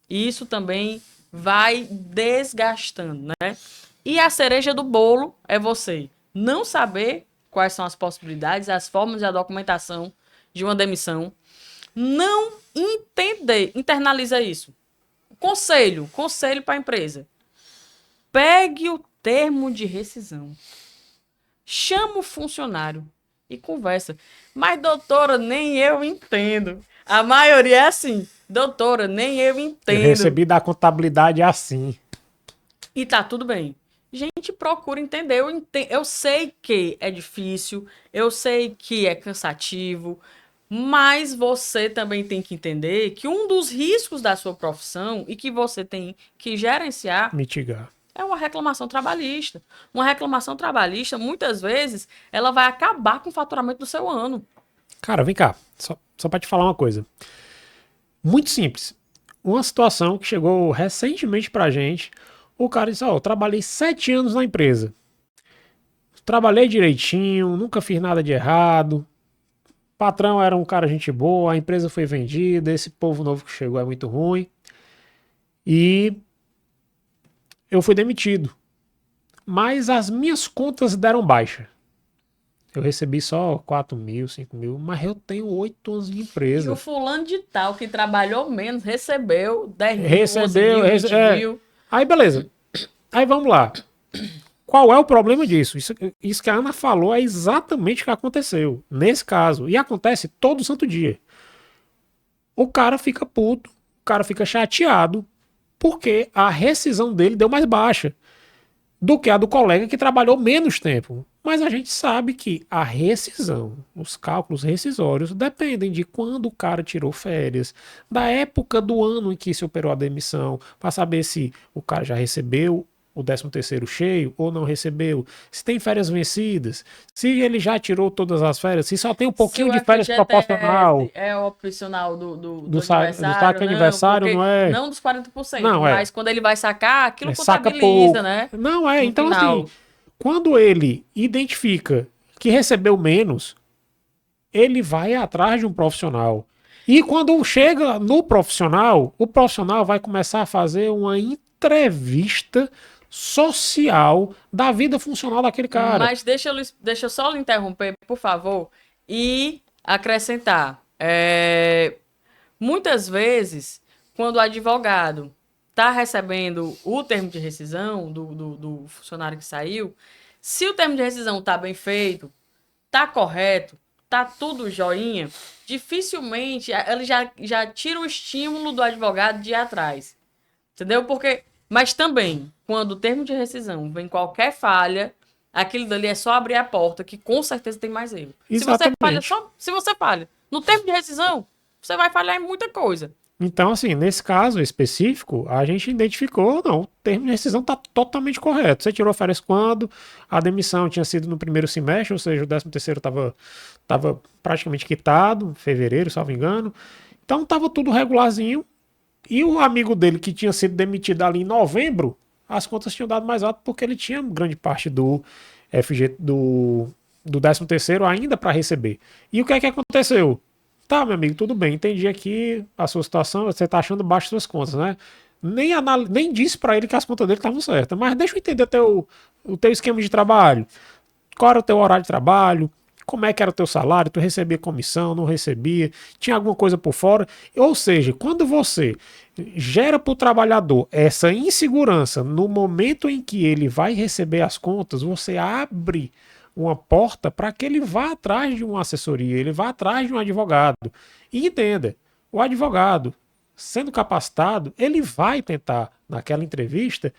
Isso também vai desgastando, né? E a cereja do bolo é você não saber quais são as possibilidades, as formas e a documentação de uma demissão. Não entender, internaliza isso. Conselho para a empresa. Pegue o termo de rescisão. Chama o funcionário e conversa. Mas, doutora, nem eu entendo. A maioria é assim. Doutora, nem eu entendo. Eu recebi da contabilidade assim. E tá tudo bem. Gente, procura entender. Eu sei que é difícil, eu sei que é cansativo, mas você também tem que entender que um dos riscos da sua profissão e que você tem que gerenciar Mitigar. é uma reclamação trabalhista. Uma reclamação trabalhista, muitas vezes, ela vai acabar com o faturamento do seu ano. Cara, vem cá. Só pra te falar uma coisa. Muito simples. Uma situação que chegou recentemente pra gente. O cara disse, eu trabalhei 7 anos na empresa. Trabalhei direitinho, nunca fiz nada de errado. O patrão era um cara gente boa, a empresa foi vendida, esse povo novo que chegou é muito ruim. E eu fui demitido. Mas as minhas contas deram baixa. Eu recebi só 4 mil, 5 mil, mas eu tenho 8 anos de empresa. E o fulano de tal, que trabalhou menos, recebeu 10 mil, Recebeu, 11 mil, 20 mil. Aí beleza. Aí vamos lá. Qual é o problema disso? Isso que a Ana falou é exatamente o que aconteceu nesse caso. E acontece todo santo dia. O cara fica puto, o cara fica chateado, porque a rescisão dele deu mais baixa do que a do colega que trabalhou menos tempo. Mas a gente sabe que a rescisão, os cálculos rescisórios, dependem de quando o cara tirou férias, da época do ano em que se operou a demissão, para saber se o cara já recebeu o 13º cheio ou não recebeu, se tem férias vencidas, se ele já tirou todas as férias, se só tem um pouquinho de férias proporcional. É opcional do saque aniversário, não é? Não dos 40%, não, mas quando ele vai sacar, aquilo saca contabiliza, pouco, né? Não é, No então final. assim, quando ele identifica que recebeu menos, ele vai atrás de um profissional. E quando chega no profissional, o profissional vai começar a fazer uma entrevista social da vida funcional daquele cara. Mas deixa eu só lhe interromper, por favor, e acrescentar. Muitas vezes, quando o advogado está recebendo o termo de rescisão do funcionário que saiu, se o termo de rescisão está bem feito, está correto, está tudo joinha, dificilmente ele já tira o estímulo do advogado de ir atrás. Entendeu? Mas também, quando o termo de rescisão vem qualquer falha, aquilo dali é só abrir a porta, que com certeza tem mais erro. Exatamente. Se você falha no termo de rescisão, você vai falhar em muita coisa. Então, assim, nesse caso específico, a gente identificou, não, o termo de rescisão está totalmente correto. Você tirou férias quando a demissão tinha sido no primeiro semestre, ou seja, o 13º estava praticamente quitado, em fevereiro, salvo engano. Então, estava tudo regularzinho. E o amigo dele, que tinha sido demitido ali em novembro, as contas tinham dado mais alto porque ele tinha grande parte do FG do 13º ainda para receber. E o que é que aconteceu? Tá, meu amigo, tudo bem, entendi aqui a sua situação, você tá achando baixo suas contas, né? Nem disse para ele que as contas dele estavam certas, mas deixa eu entender o teu esquema de trabalho. Qual era o teu horário de trabalho? como é que era o teu salário, tu recebia comissão, não recebia, tinha alguma coisa por fora. Ou seja, quando você gera para o trabalhador essa insegurança no momento em que ele vai receber as contas, você abre uma porta para que ele vá atrás de uma assessoria, ele vá atrás de um advogado. E entenda, o advogado, sendo capacitado, ele vai tentar, naquela entrevista,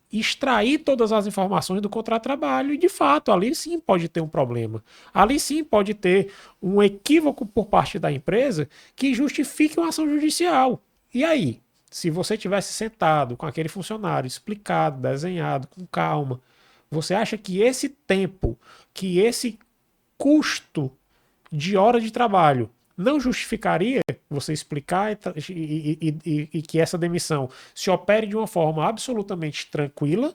extrair todas as informações do contrato de trabalho e, de fato, ali sim pode ter um problema. Ali sim pode ter um equívoco por parte da empresa que justifique uma ação judicial. E aí, se você tivesse sentado com aquele funcionário, explicado, desenhado, com calma, você acha que esse tempo, que esse custo de hora de trabalho não justificaria você explicar e que essa demissão se opere de uma forma absolutamente tranquila,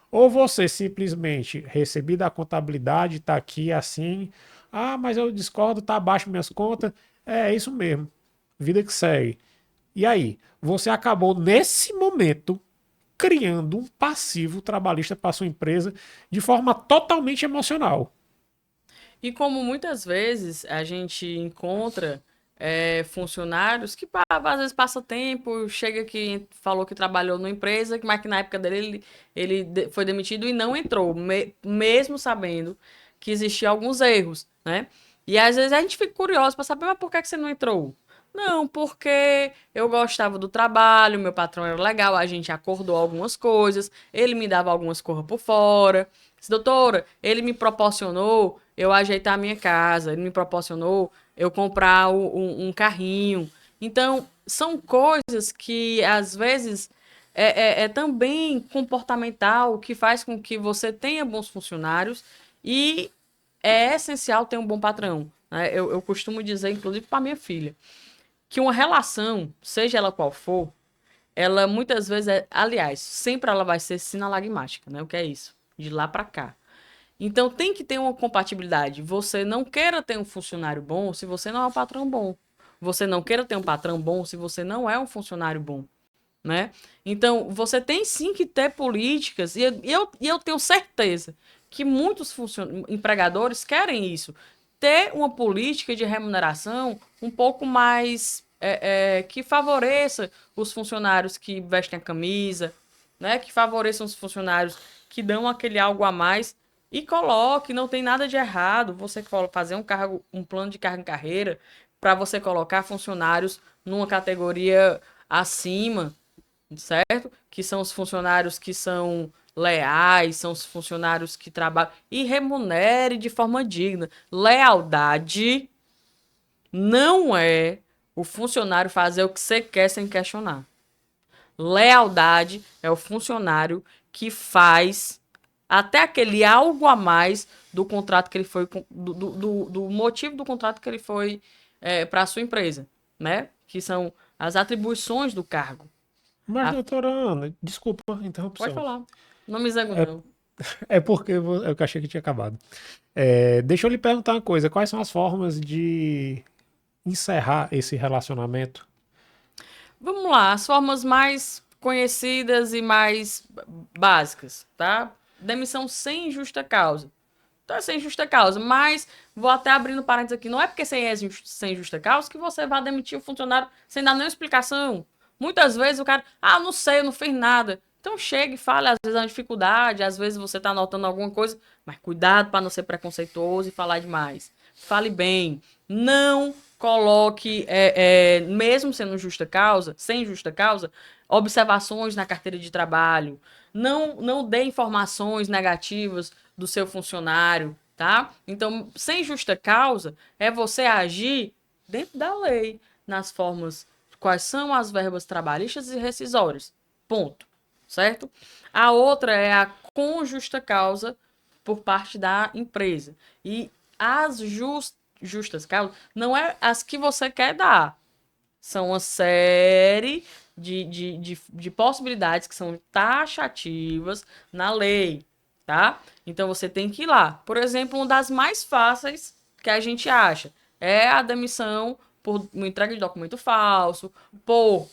ou você simplesmente recebi da contabilidade, está aqui assim, ah, mas eu discordo, está abaixo minhas contas, é isso mesmo, vida que segue. E aí, você acabou nesse momento criando um passivo trabalhista para sua empresa de forma totalmente emocional. E como muitas vezes a gente encontra funcionários que às vezes passa tempo, chega que falou que trabalhou numa empresa, mas que na época dele foi demitido e não entrou, mesmo sabendo que existiam alguns erros, né? E às vezes a gente fica curioso para saber, mas por que você não entrou? Não, porque eu gostava do trabalho, meu patrão era legal, a gente acordou algumas coisas, ele me dava algumas coisas por fora. Doutora, ele me proporcionou eu ajeitar a minha casa, ele me proporcionou eu comprar um carrinho. Então, são coisas que às vezes é também comportamental, que faz com que você tenha bons funcionários e é essencial ter um bom patrão, né? Eu costumo dizer, inclusive para minha filha, que uma relação, seja ela qual for, ela muitas vezes aliás, sempre ela vai ser sinalagmática, né? O que é isso? De lá para cá. Então tem que ter uma compatibilidade. Você não queira ter um funcionário bom se você não é um patrão bom. Você não queira ter um patrão bom se você não é um funcionário bom, né? Então você tem sim que ter políticas e eu tenho certeza que muitos empregadores querem isso, ter uma política de remuneração um pouco mais que favoreça os funcionários que vestem a camisa, né? Que favoreçam os funcionários que dão aquele algo a mais e coloque, não tem nada de errado você fazer um plano de cargo em carreira para você colocar funcionários numa categoria acima, certo? Que são os funcionários que são leais, são os funcionários que trabalham e remunere de forma digna. Lealdade não é o funcionário fazer o que você quer sem questionar. Lealdade é o funcionário que faz até aquele algo a mais do contrato que ele foi, do motivo do contrato que ele foi para a sua empresa, né? Que são as atribuições do cargo. Mas, doutora Ana, desculpa a Pode interrupção. falar. Não me zango, não. É porque eu achei que tinha acabado. Deixa eu lhe perguntar uma coisa: quais são as formas de encerrar esse relacionamento? Vamos lá, as formas mais conhecidas e mais básicas, tá? Demissão sem justa causa. Então é sem justa causa, mas vou até abrindo parênteses aqui. Não é porque você é sem justa causa que você vai demitir o funcionário sem dar nenhuma explicação. Muitas vezes o cara, não sei, eu não fiz nada. Então chega e fale, às vezes é uma dificuldade, às vezes você está anotando alguma coisa, mas cuidado para não ser preconceituoso e falar demais. Fale bem. Não coloque, mesmo sendo justa causa, sem justa causa, observações na carteira de trabalho. Não dê informações negativas do seu funcionário, tá? Então, sem justa causa, é você agir dentro da lei, nas formas quais são as verbas trabalhistas e rescisórias. Ponto. Certo? A outra é a com justa causa por parte da empresa. E as justas causas não é as que você quer dar. São uma série de possibilidades que são taxativas na lei, tá? Então você tem que ir lá. Por exemplo, uma das mais fáceis que a gente acha é a demissão por uma entrega de documento falso, por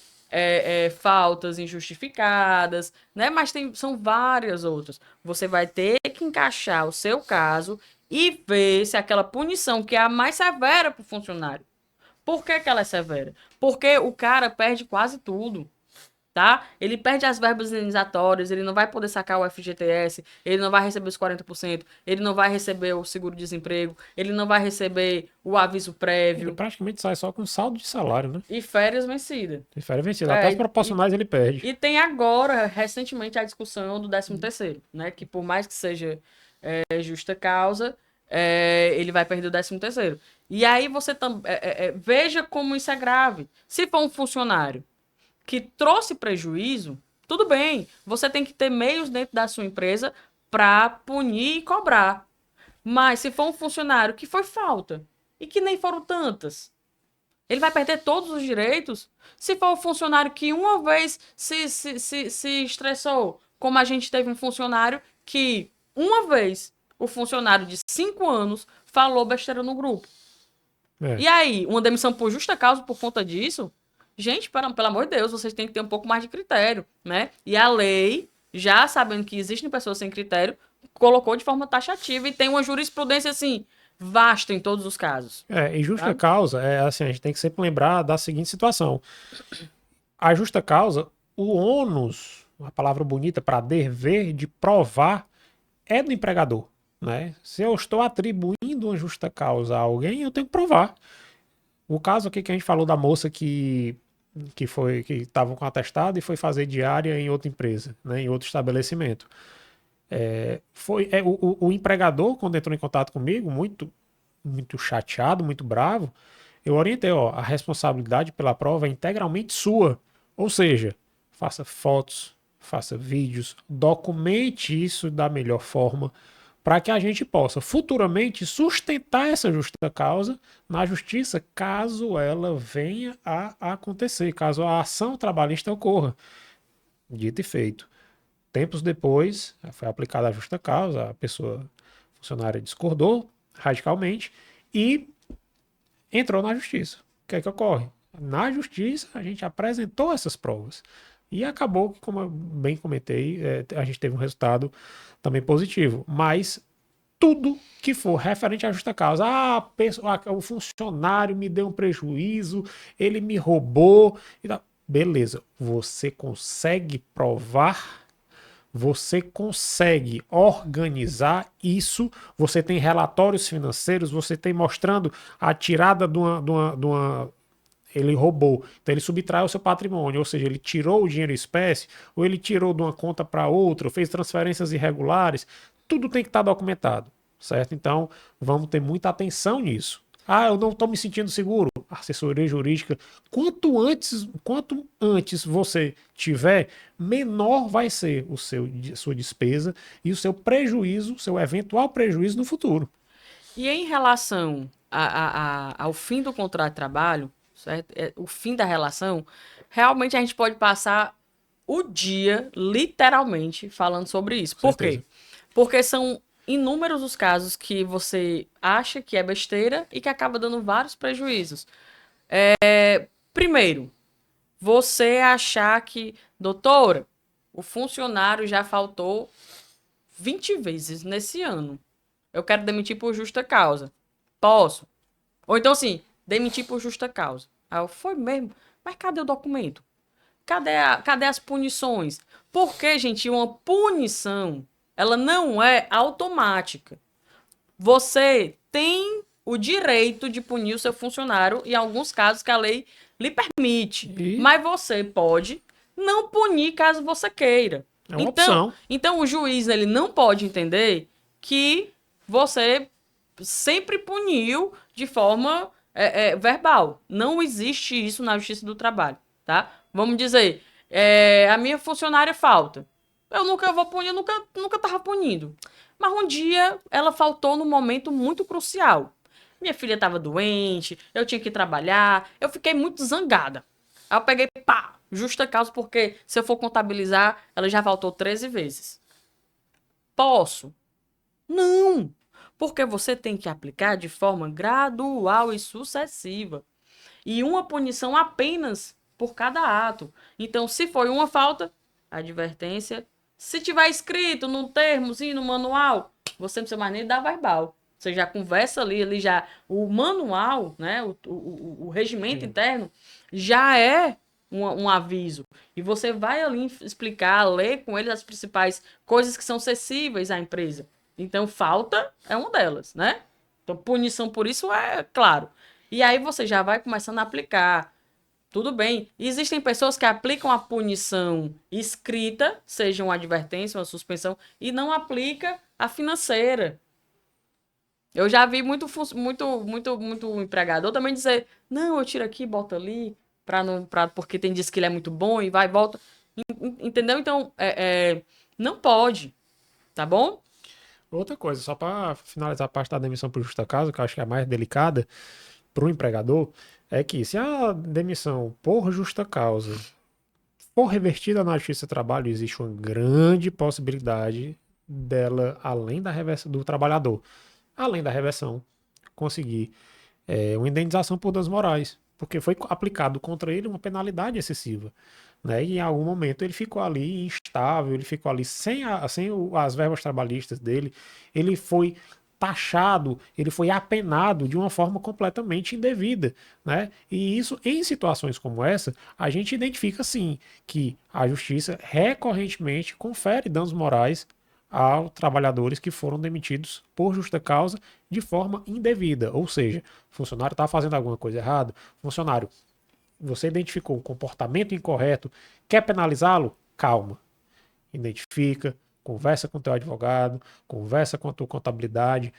faltas injustificadas, né? Mas são várias outras. Você vai ter que encaixar o seu caso e ver se aquela punição, que é a mais severa para o funcionário. Por que que ela é severa? Porque o cara perde quase tudo. Tá? Ele perde as verbas indenizatórias, ele não vai poder sacar o FGTS, ele não vai receber os 40%, ele não vai receber o seguro-desemprego, ele não vai receber o aviso Ele prévio praticamente sai só com saldo de salário, né? e férias vencidas. De férias vencidas. Até É, os proporcionais ele perde. e tem agora, recentemente, a discussão do 13º, né? Que por mais que seja justa causa, ele vai perder o 13º. E aí você veja como isso é grave. Se for um funcionário que trouxe prejuízo, tudo bem, você tem que ter meios dentro da sua empresa para punir e cobrar. Mas se for um funcionário que foi falta e que nem foram tantas, ele vai perder todos os direitos? Se for um funcionário que uma vez se estressou, como a gente teve um funcionário que uma vez o funcionário de 5 anos falou besteira no grupo. É. E aí, uma demissão por justa causa por conta disso? Gente, pelo amor de Deus, vocês têm que ter um pouco mais de critério, né? E a lei, já sabendo que existem pessoas sem critério, colocou de forma taxativa e tem uma jurisprudência, assim, vasta em todos os casos. Em justa Tá? causa, assim, a gente tem que sempre lembrar da seguinte situação. A justa causa, o ônus, uma palavra bonita para dever de provar, é do empregador, né? Se eu estou atribuindo uma justa causa a alguém, eu tenho que provar. O caso aqui que a gente falou da moça que estava com atestado e foi fazer diária em outra empresa, né, em outro estabelecimento. O empregador, quando entrou em contato comigo, muito chateado, muito bravo, eu orientei, ó, a responsabilidade pela prova é integralmente sua. Ou seja, faça fotos, faça vídeos, documente isso da melhor forma, para que a gente possa futuramente sustentar essa justa causa na justiça, caso ela venha a acontecer, caso a ação trabalhista ocorra. Dito e feito. Tempos depois, foi aplicada a justa causa, a funcionária discordou radicalmente e entrou na justiça. O que é que ocorre? Na justiça, a gente apresentou essas provas. E acabou que, como eu bem comentei, a gente teve um resultado também positivo. Mas tudo que for referente à justa causa, o funcionário me deu um prejuízo, ele me roubou, beleza, você consegue provar, você consegue organizar isso, você tem relatórios financeiros, você tem mostrando a tirada de uma ele roubou, então ele subtrai o seu patrimônio, ou seja, ele tirou o dinheiro em espécie, ou ele tirou de uma conta para outra, ou fez transferências irregulares, tudo tem que estar documentado, certo? Então, vamos ter muita atenção nisso. Ah, eu não estou me sentindo seguro. Assessoria jurídica, quanto antes você tiver, menor vai ser sua despesa e o seu prejuízo, seu eventual prejuízo no futuro. E em relação ao fim do contrato de trabalho, certo? O fim da relação, realmente a gente pode passar o dia, literalmente, falando sobre isso. Por quê? Porque são inúmeros os casos que você acha que é besteira e que acaba dando vários prejuízos. Primeiro, você achar que, doutora, o funcionário já faltou 20 vezes nesse ano. Eu quero demitir por justa causa. Posso? Ou então, assim, demitir por justa causa. Aí eu, foi mesmo? Mas cadê o documento? Cadê as punições? Porque, gente, uma punição, ela não é automática. Você tem o direito de punir o seu funcionário em alguns casos que a lei lhe permite. Mas você pode não punir caso você queira. É uma opção. Então o juiz ele não pode entender que você sempre puniu de forma verbal. Não existe isso na Justiça do Trabalho, tá? Vamos dizer, a minha funcionária falta. Eu nunca vou punir, nunca tava punindo. Mas um dia ela faltou num momento muito crucial. Minha filha estava doente, eu tinha que trabalhar, eu fiquei muito zangada. Aí eu peguei, pá, justa causa, porque se eu for contabilizar, ela já faltou 13 vezes. Posso? Não! Porque você tem que aplicar de forma gradual e sucessiva. E uma punição apenas por cada ato. Então, se foi uma falta, advertência. Se tiver escrito num termozinho, no manual, você não precisa mais nem dar verbal. Você já conversa ali, o manual, né, o regimento interno já é um aviso. E você vai ali explicar, ler com eles as principais coisas que são acessíveis à empresa. Então, falta é uma delas, né? Então, punição por isso é claro. E aí você já vai começando a aplicar. Tudo bem. Existem pessoas que aplicam a punição escrita, seja uma advertência, uma suspensão, e não aplica a financeira. Eu já vi muito empregador também dizer, não, eu tiro aqui, boto ali, porque tem diz que ele é muito bom e vai e volta. Entendeu? Então, não pode, tá bom? Outra coisa, só para finalizar a parte da demissão por justa causa, que eu acho que é a mais delicada para o empregador, é que se a demissão por justa causa for revertida na Justiça do Trabalho, existe uma grande possibilidade dela, além da reversão do trabalhador, além da reversão, conseguir uma indenização por danos morais, porque foi aplicado contra ele uma penalidade excessiva. Né? E em algum momento ele ficou ali instável, ele ficou ali sem as verbas trabalhistas dele, ele foi taxado, ele foi apenado de uma forma completamente indevida, né? E isso, em situações como essa, a gente identifica sim que a justiça recorrentemente confere danos morais aos trabalhadores que foram demitidos por justa causa de forma indevida, ou seja, o funcionário está fazendo alguma coisa errada, funcionário, você identificou um comportamento incorreto, quer penalizá-lo? Calma. Identifica, conversa com o teu advogado, conversa com a tua contabilidade,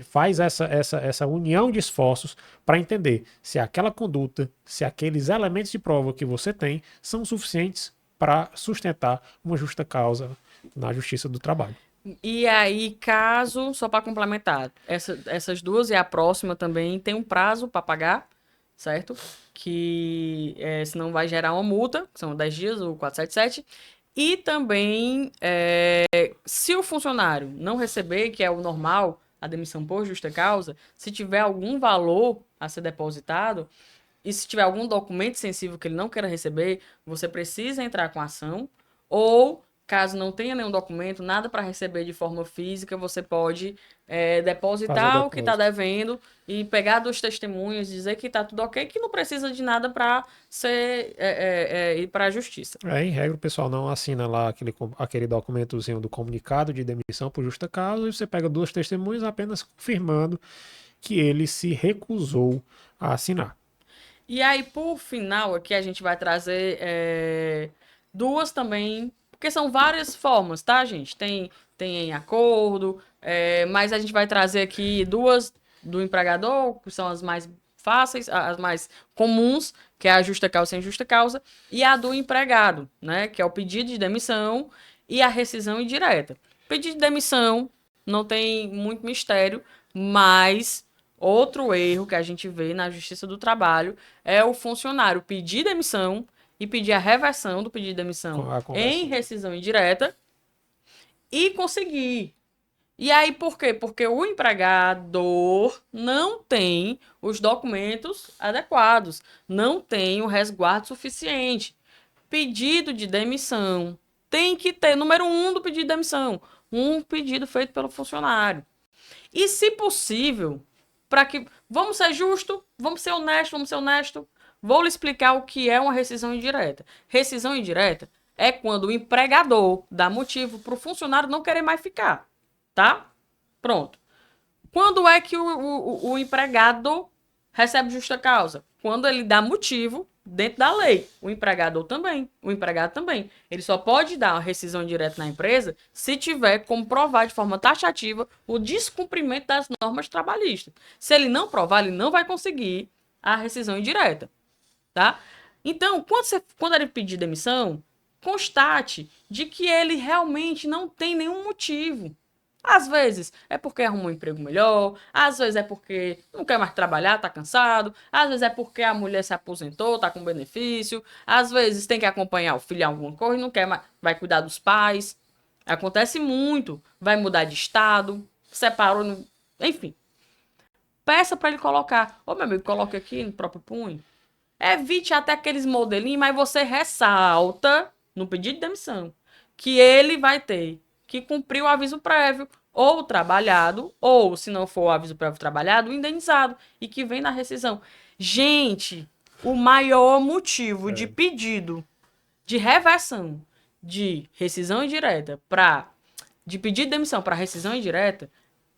faz essa união de esforços para entender se aquela conduta, se aqueles elementos de prova que você tem são suficientes para sustentar uma justa causa na Justiça do Trabalho. E aí, caso, só para complementar, essas duas e a próxima também tem um prazo para pagar, certo? Que senão vai gerar uma multa, que são 10 dias, o 477. E também, se o funcionário não receber, que é o normal, a demissão por justa causa, se tiver algum valor a ser depositado, e se tiver algum documento sensível que ele não queira receber, você precisa entrar com ação, ou caso não tenha nenhum documento, nada para receber de forma física, você pode depositar o que está devendo e pegar dos testemunhos, dizer que está tudo ok, que não precisa de nada para ir para a justiça. Em regra, o pessoal não assina lá aquele documentozinho do comunicado de demissão por justa causa e você pega duas testemunhas apenas confirmando que ele se recusou a assinar. E aí, por final, aqui a gente vai trazer duas também, porque são várias formas, tá, gente? Tem em acordo, mas a gente vai trazer aqui duas do empregador, que são as mais fáceis, as mais comuns, que é a justa causa sem justa causa, e a do empregado, né? Que é o pedido de demissão e a rescisão indireta. Pedido de demissão não tem muito mistério, mas outro erro que a gente vê na Justiça do Trabalho é o funcionário pedir demissão e pedir a reversão do pedido de demissão em rescisão indireta e conseguir. E aí, por quê? Porque o empregador não tem os documentos adequados, não tem o resguardo suficiente. Pedido de demissão tem que ter, número 1 do pedido de demissão, um pedido feito pelo funcionário. E, se possível, para que. Vamos ser justos, vamos ser honestos. Vou lhe explicar o que é uma rescisão indireta. Rescisão indireta é quando o empregador dá motivo para o funcionário não querer mais ficar. Tá? Pronto. Quando é que o empregado recebe justa causa? Quando ele dá motivo dentro da lei. O empregado também. Ele só pode dar uma rescisão indireta na empresa se tiver como provar de forma taxativa o descumprimento das normas trabalhistas. Se ele não provar, ele não vai conseguir a rescisão indireta. Tá? Então, quando ele pedir demissão, constate de que ele realmente não tem nenhum motivo. Às vezes é porque arrumou um emprego melhor, às vezes é porque não quer mais trabalhar, tá cansado, às vezes é porque a mulher se aposentou, tá com benefício, às vezes tem que acompanhar o filho em alguma coisa e não quer mais, vai cuidar dos pais. Acontece muito, vai mudar de estado, separou, enfim. Peça para ele colocar. Ô, meu amigo, coloque aqui no próprio punho. Evite até aqueles modelinhos, mas você ressalta no pedido de demissão que ele vai ter que cumprir o aviso prévio ou trabalhado, ou, se não for o aviso prévio trabalhado, indenizado, e que vem na rescisão. Gente, o maior motivo de pedido de reversão de rescisão indireta de pedido de demissão para rescisão indireta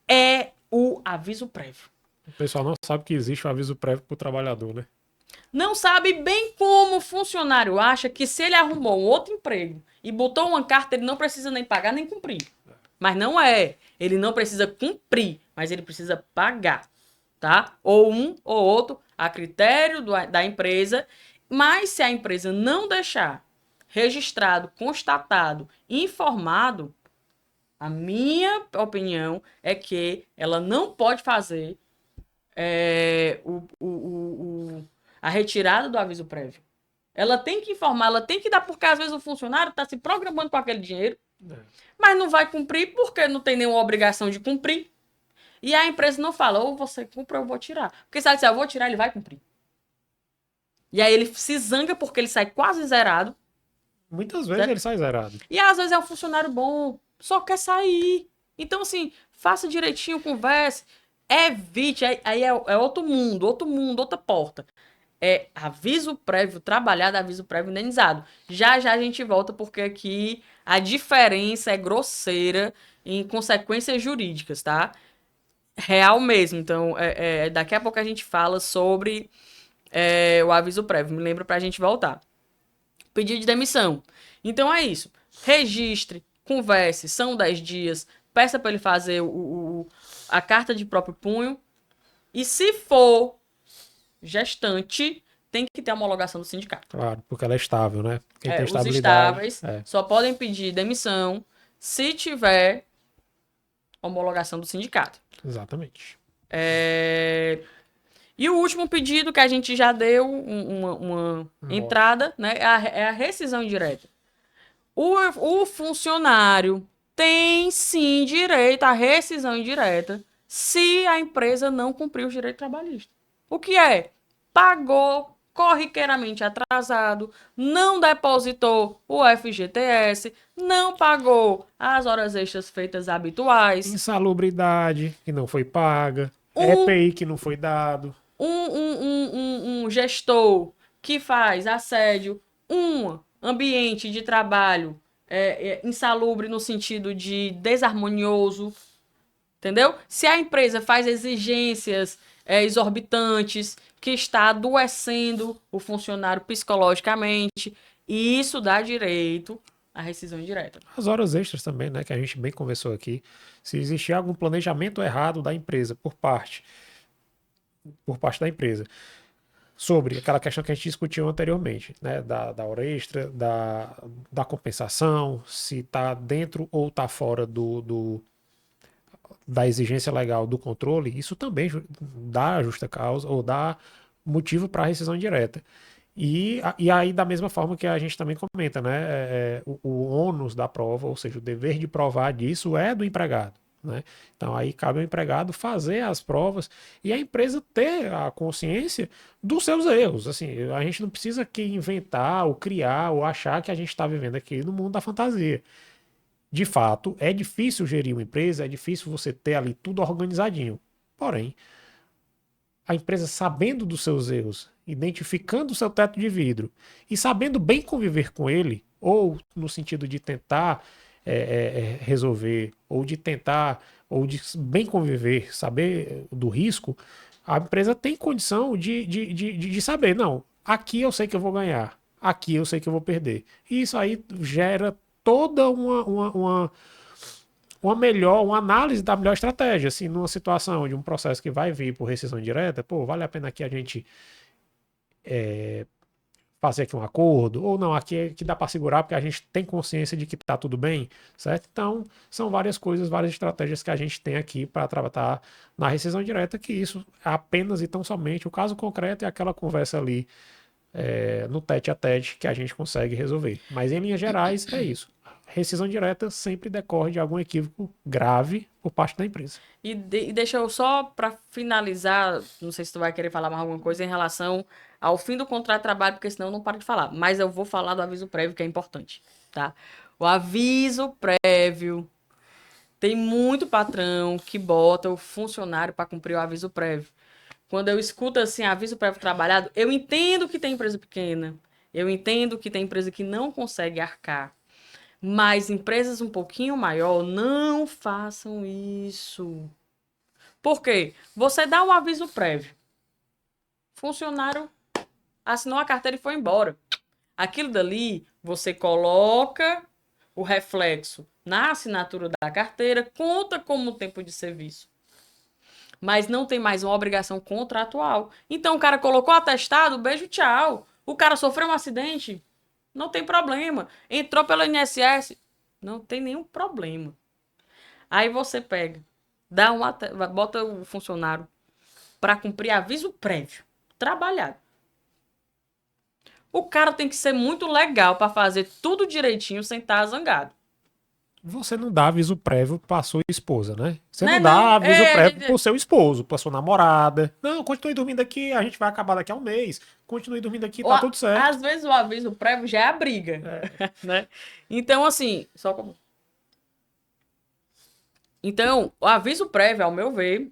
é o aviso prévio. O pessoal não sabe que existe o aviso prévio para o trabalhador, né? Não sabe bem como o funcionário acha que se ele arrumou um outro emprego e botou uma carta, ele não precisa nem pagar nem cumprir. Mas não é. Ele não precisa cumprir, mas ele precisa pagar, tá? Ou um ou outro, a critério da empresa. Mas se a empresa não deixar registrado, constatado, informado, a minha opinião é que ela não pode fazer a retirada do aviso prévio. Ela tem que informar, ela tem que dar, porque às vezes o funcionário está se programando com aquele dinheiro, mas não vai cumprir porque não tem nenhuma obrigação de cumprir. E a empresa não fala, ou você cumpre ou eu vou tirar. Porque se ela disser, eu vou tirar, ele vai cumprir. E aí ele se zanga porque ele sai quase zerado. Muitas vezes certo? ele sai zerado. E às vezes é um funcionário bom, só quer sair. Então, assim, faça direitinho, converse, evite. Aí é outro mundo, outra porta. É aviso prévio trabalhado, aviso prévio indenizado. Já a gente volta, porque aqui a diferença é grosseira em consequências jurídicas, tá? Real mesmo. Então, daqui a pouco a gente fala sobre o aviso prévio. Me lembra pra gente voltar. Pedido de demissão. Então é isso. Registre, converse, são 10 dias, peça para ele fazer a carta de próprio punho. E se for gestante, tem que ter a homologação do sindicato. Claro, porque ela é estável, né? Quem tem Os estabilidade. estáveis só podem pedir demissão se tiver homologação do sindicato. Exatamente. E o último pedido que a gente já deu uma entrada, né, é a rescisão indireta. O funcionário tem sim direito à rescisão indireta se a empresa não cumprir os direitos trabalhistas. O que é? Pagou corriqueiramente atrasado, não depositou o FGTS, não pagou as horas extras feitas habituais. Insalubridade que não foi paga, EPI que não foi dado. Um gestor que faz assédio, um ambiente de trabalho insalubre no sentido de desarmonioso, entendeu? Se a empresa faz exigências exorbitantes, que está adoecendo o funcionário psicologicamente, isso dá direito à rescisão indireta. As horas extras também, né? Que a gente bem conversou aqui. Se existir algum planejamento errado da empresa por parte da empresa, sobre aquela questão que a gente discutiu anteriormente, né? Da hora extra, da compensação, se está dentro ou está fora da exigência legal do controle, isso também dá justa causa ou dá motivo para a rescisão indireta. E aí, da mesma forma que a gente também comenta, né? O ônus da prova, ou seja, o dever de provar disso é do empregado. Né? Então aí cabe ao empregado fazer as provas e a empresa ter a consciência dos seus erros. Assim, a gente não precisa aqui inventar ou criar ou achar que a gente está vivendo aqui no mundo da fantasia. De fato, é difícil gerir uma empresa, é difícil você ter ali tudo organizadinho. Porém, a empresa sabendo dos seus erros, identificando o seu teto de vidro e sabendo bem conviver com ele, ou no sentido de tentar resolver, ou de tentar, ou de bem conviver, saber do risco, a empresa tem condição de saber, não, aqui eu sei que eu vou ganhar, aqui eu sei que eu vou perder. E isso aí gera toda uma análise da melhor estratégia. Assim, numa situação de um processo que vai vir por rescisão direta, pô, vale a pena aqui a gente fazer aqui um acordo, ou não, aqui é que dá para segurar porque a gente tem consciência de que está tudo bem, certo? Então, são várias coisas, várias estratégias que a gente tem aqui para tratar na rescisão direta, que isso é apenas e tão somente o caso concreto e aquela conversa ali no tete a tete que a gente consegue resolver. Mas em linhas gerais é isso. Rescisão direta sempre decorre de algum equívoco grave por parte da empresa. E deixa eu só para finalizar, não sei se tu vai querer falar mais alguma coisa em relação ao fim do contrato de trabalho, porque senão eu não paro de falar. Mas eu vou falar do aviso prévio, que é importante, tá? O aviso prévio Tem muito patrão que bota o funcionário para cumprir o aviso prévio. Quando eu escuto assim, aviso prévio trabalhado, eu entendo que tem empresa pequena, eu entendo que tem empresa que não consegue arcar, mas empresas um pouquinho maior, não façam isso. Por quê? Você dá um aviso prévio. Funcionário assinou a carteira e foi embora. Aquilo dali, você coloca o reflexo na assinatura da carteira, conta como tempo de serviço. Mas não tem mais uma obrigação contratual. Então o cara colocou atestado, beijo, tchau. O cara sofreu um acidente, não tem problema. Entrou pelo INSS, não tem nenhum problema. Aí você pega, bota o funcionário para cumprir aviso prévio, trabalhado. O cara tem que ser muito legal para fazer tudo direitinho sem estar zangado. Você não dá aviso prévio pra sua esposa, né? Você Né, não dá não? aviso É, prévio pro seu esposo, pra sua namorada. Não, continue dormindo aqui, a gente vai acabar daqui a um mês. Continue dormindo aqui, tá tudo certo. às vezes o aviso prévio já é a briga, né? Então, assim, Então, o aviso prévio, ao meu ver,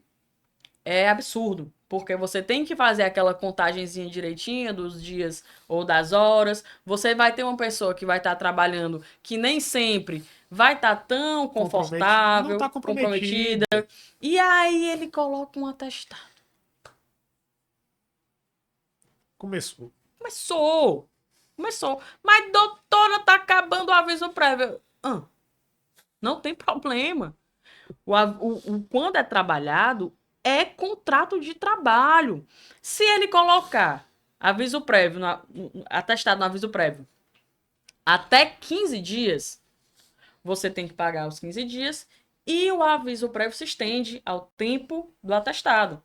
é absurdo. Porque você tem que fazer aquela contagenzinha direitinha dos dias ou das horas. Você vai ter uma pessoa que vai estar trabalhando que nem sempre vai estar tão Não confortável, tá comprometida. comprometido. E aí ele coloca um atestado. Começou. Começou. Mas, doutora, tá acabando o aviso prévio. Não tem problema. Quando é trabalhado, é contrato de trabalho. Se ele colocar aviso prévio, atestado no aviso prévio, até 15 dias, você tem que pagar os 15 dias e o aviso prévio se estende ao tempo do atestado.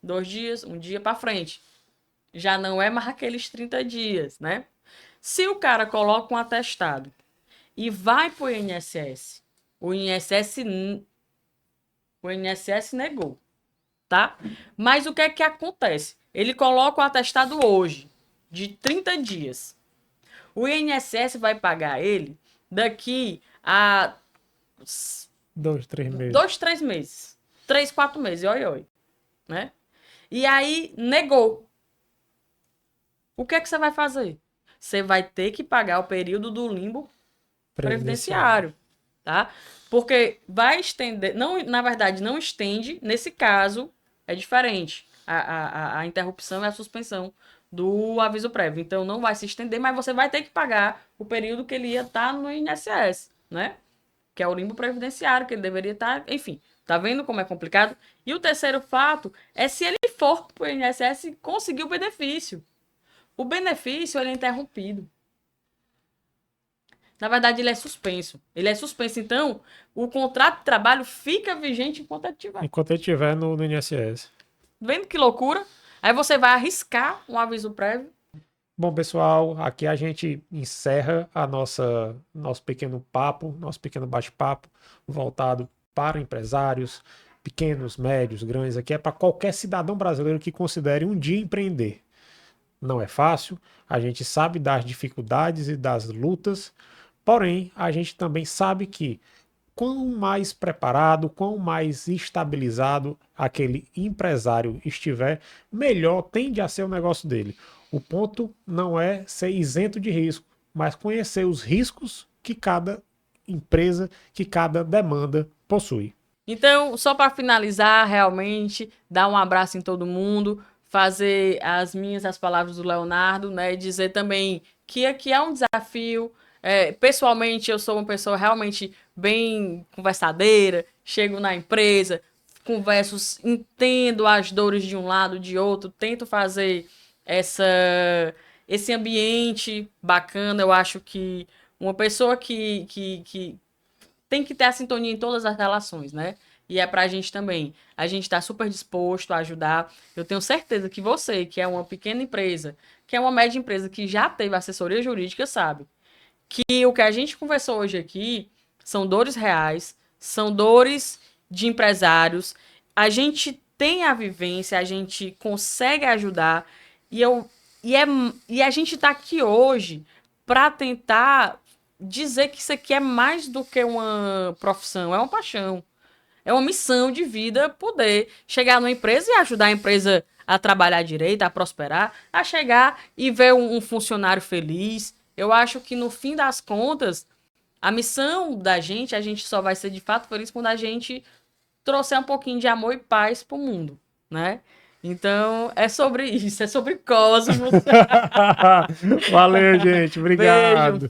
2 dias, um dia para frente. Já não é mais aqueles 30 dias, né? Se o cara coloca um atestado e vai para o INSS, o INSS, o INSS negou, tá? Mas o que é que acontece? Ele coloca o atestado hoje, de 30 dias. O INSS vai pagar ele daqui a 2, 3 meses. 2, 3 meses. 3, 4 meses, oi, oi. Né? E aí, negou. O que é que você vai fazer? Você vai ter que pagar o período do limbo previdenciário, tá? Porque vai estender, não, na verdade, não estende, nesse caso, é diferente. A interrupção e a suspensão do aviso prévio. Então, não vai se estender, mas você vai ter que pagar o período que ele ia estar no INSS, né? Que é o limbo previdenciário, que ele deveria estar, enfim. Tá vendo como é complicado? E o terceiro fato é se ele for para o INSS e conseguir o benefício. O benefício, ele é interrompido. Na verdade, ele é suspenso. Ele é suspenso. Então, o contrato de trabalho fica vigente enquanto ele tiver. Enquanto ele estiver no INSS. Vendo que loucura? Aí você vai arriscar um aviso prévio. Bom, pessoal, aqui a gente encerra nosso pequeno papo, nosso pequeno bate-papo voltado para empresários, pequenos, médios, grandes. Aqui é para qualquer cidadão brasileiro que considere um dia empreender. Não é fácil, a gente sabe das dificuldades e das lutas, porém, a gente também sabe que quanto mais preparado, quanto mais estabilizado aquele empresário estiver, melhor tende a ser o negócio dele. O ponto não é ser isento de risco, mas conhecer os riscos que cada empresa, que cada demanda possui. Então, só para finalizar, realmente, dar um abraço em todo mundo, fazer as palavras do Leonardo, né? Dizer também que aqui é um desafio. Pessoalmente, eu sou uma pessoa realmente bem conversadeira, chego na empresa, converso, entendo as dores de um lado, de outro, tento fazer essa, esse ambiente bacana. Eu acho que uma pessoa que tem que ter a sintonia em todas as relações, né? E é pra gente também. A gente tá super disposto a ajudar. Eu tenho certeza que você, que é uma pequena empresa, que é uma média empresa que já teve assessoria jurídica, sabe que o que a gente conversou hoje aqui são dores reais, são dores de empresários. A gente tem a vivência, a gente consegue ajudar e a gente está aqui hoje para tentar dizer que isso aqui é mais do que uma profissão, é uma paixão. É uma missão de vida poder chegar numa empresa e ajudar a empresa a trabalhar direito, a prosperar, a chegar e ver um funcionário feliz. Eu acho que no fim das contas, a missão da gente, a gente só vai ser de fato feliz quando a gente trouxer um pouquinho de amor e paz pro mundo, né? Então, é sobre isso, é sobre cosmos. Valeu, gente. Beijo. Obrigado.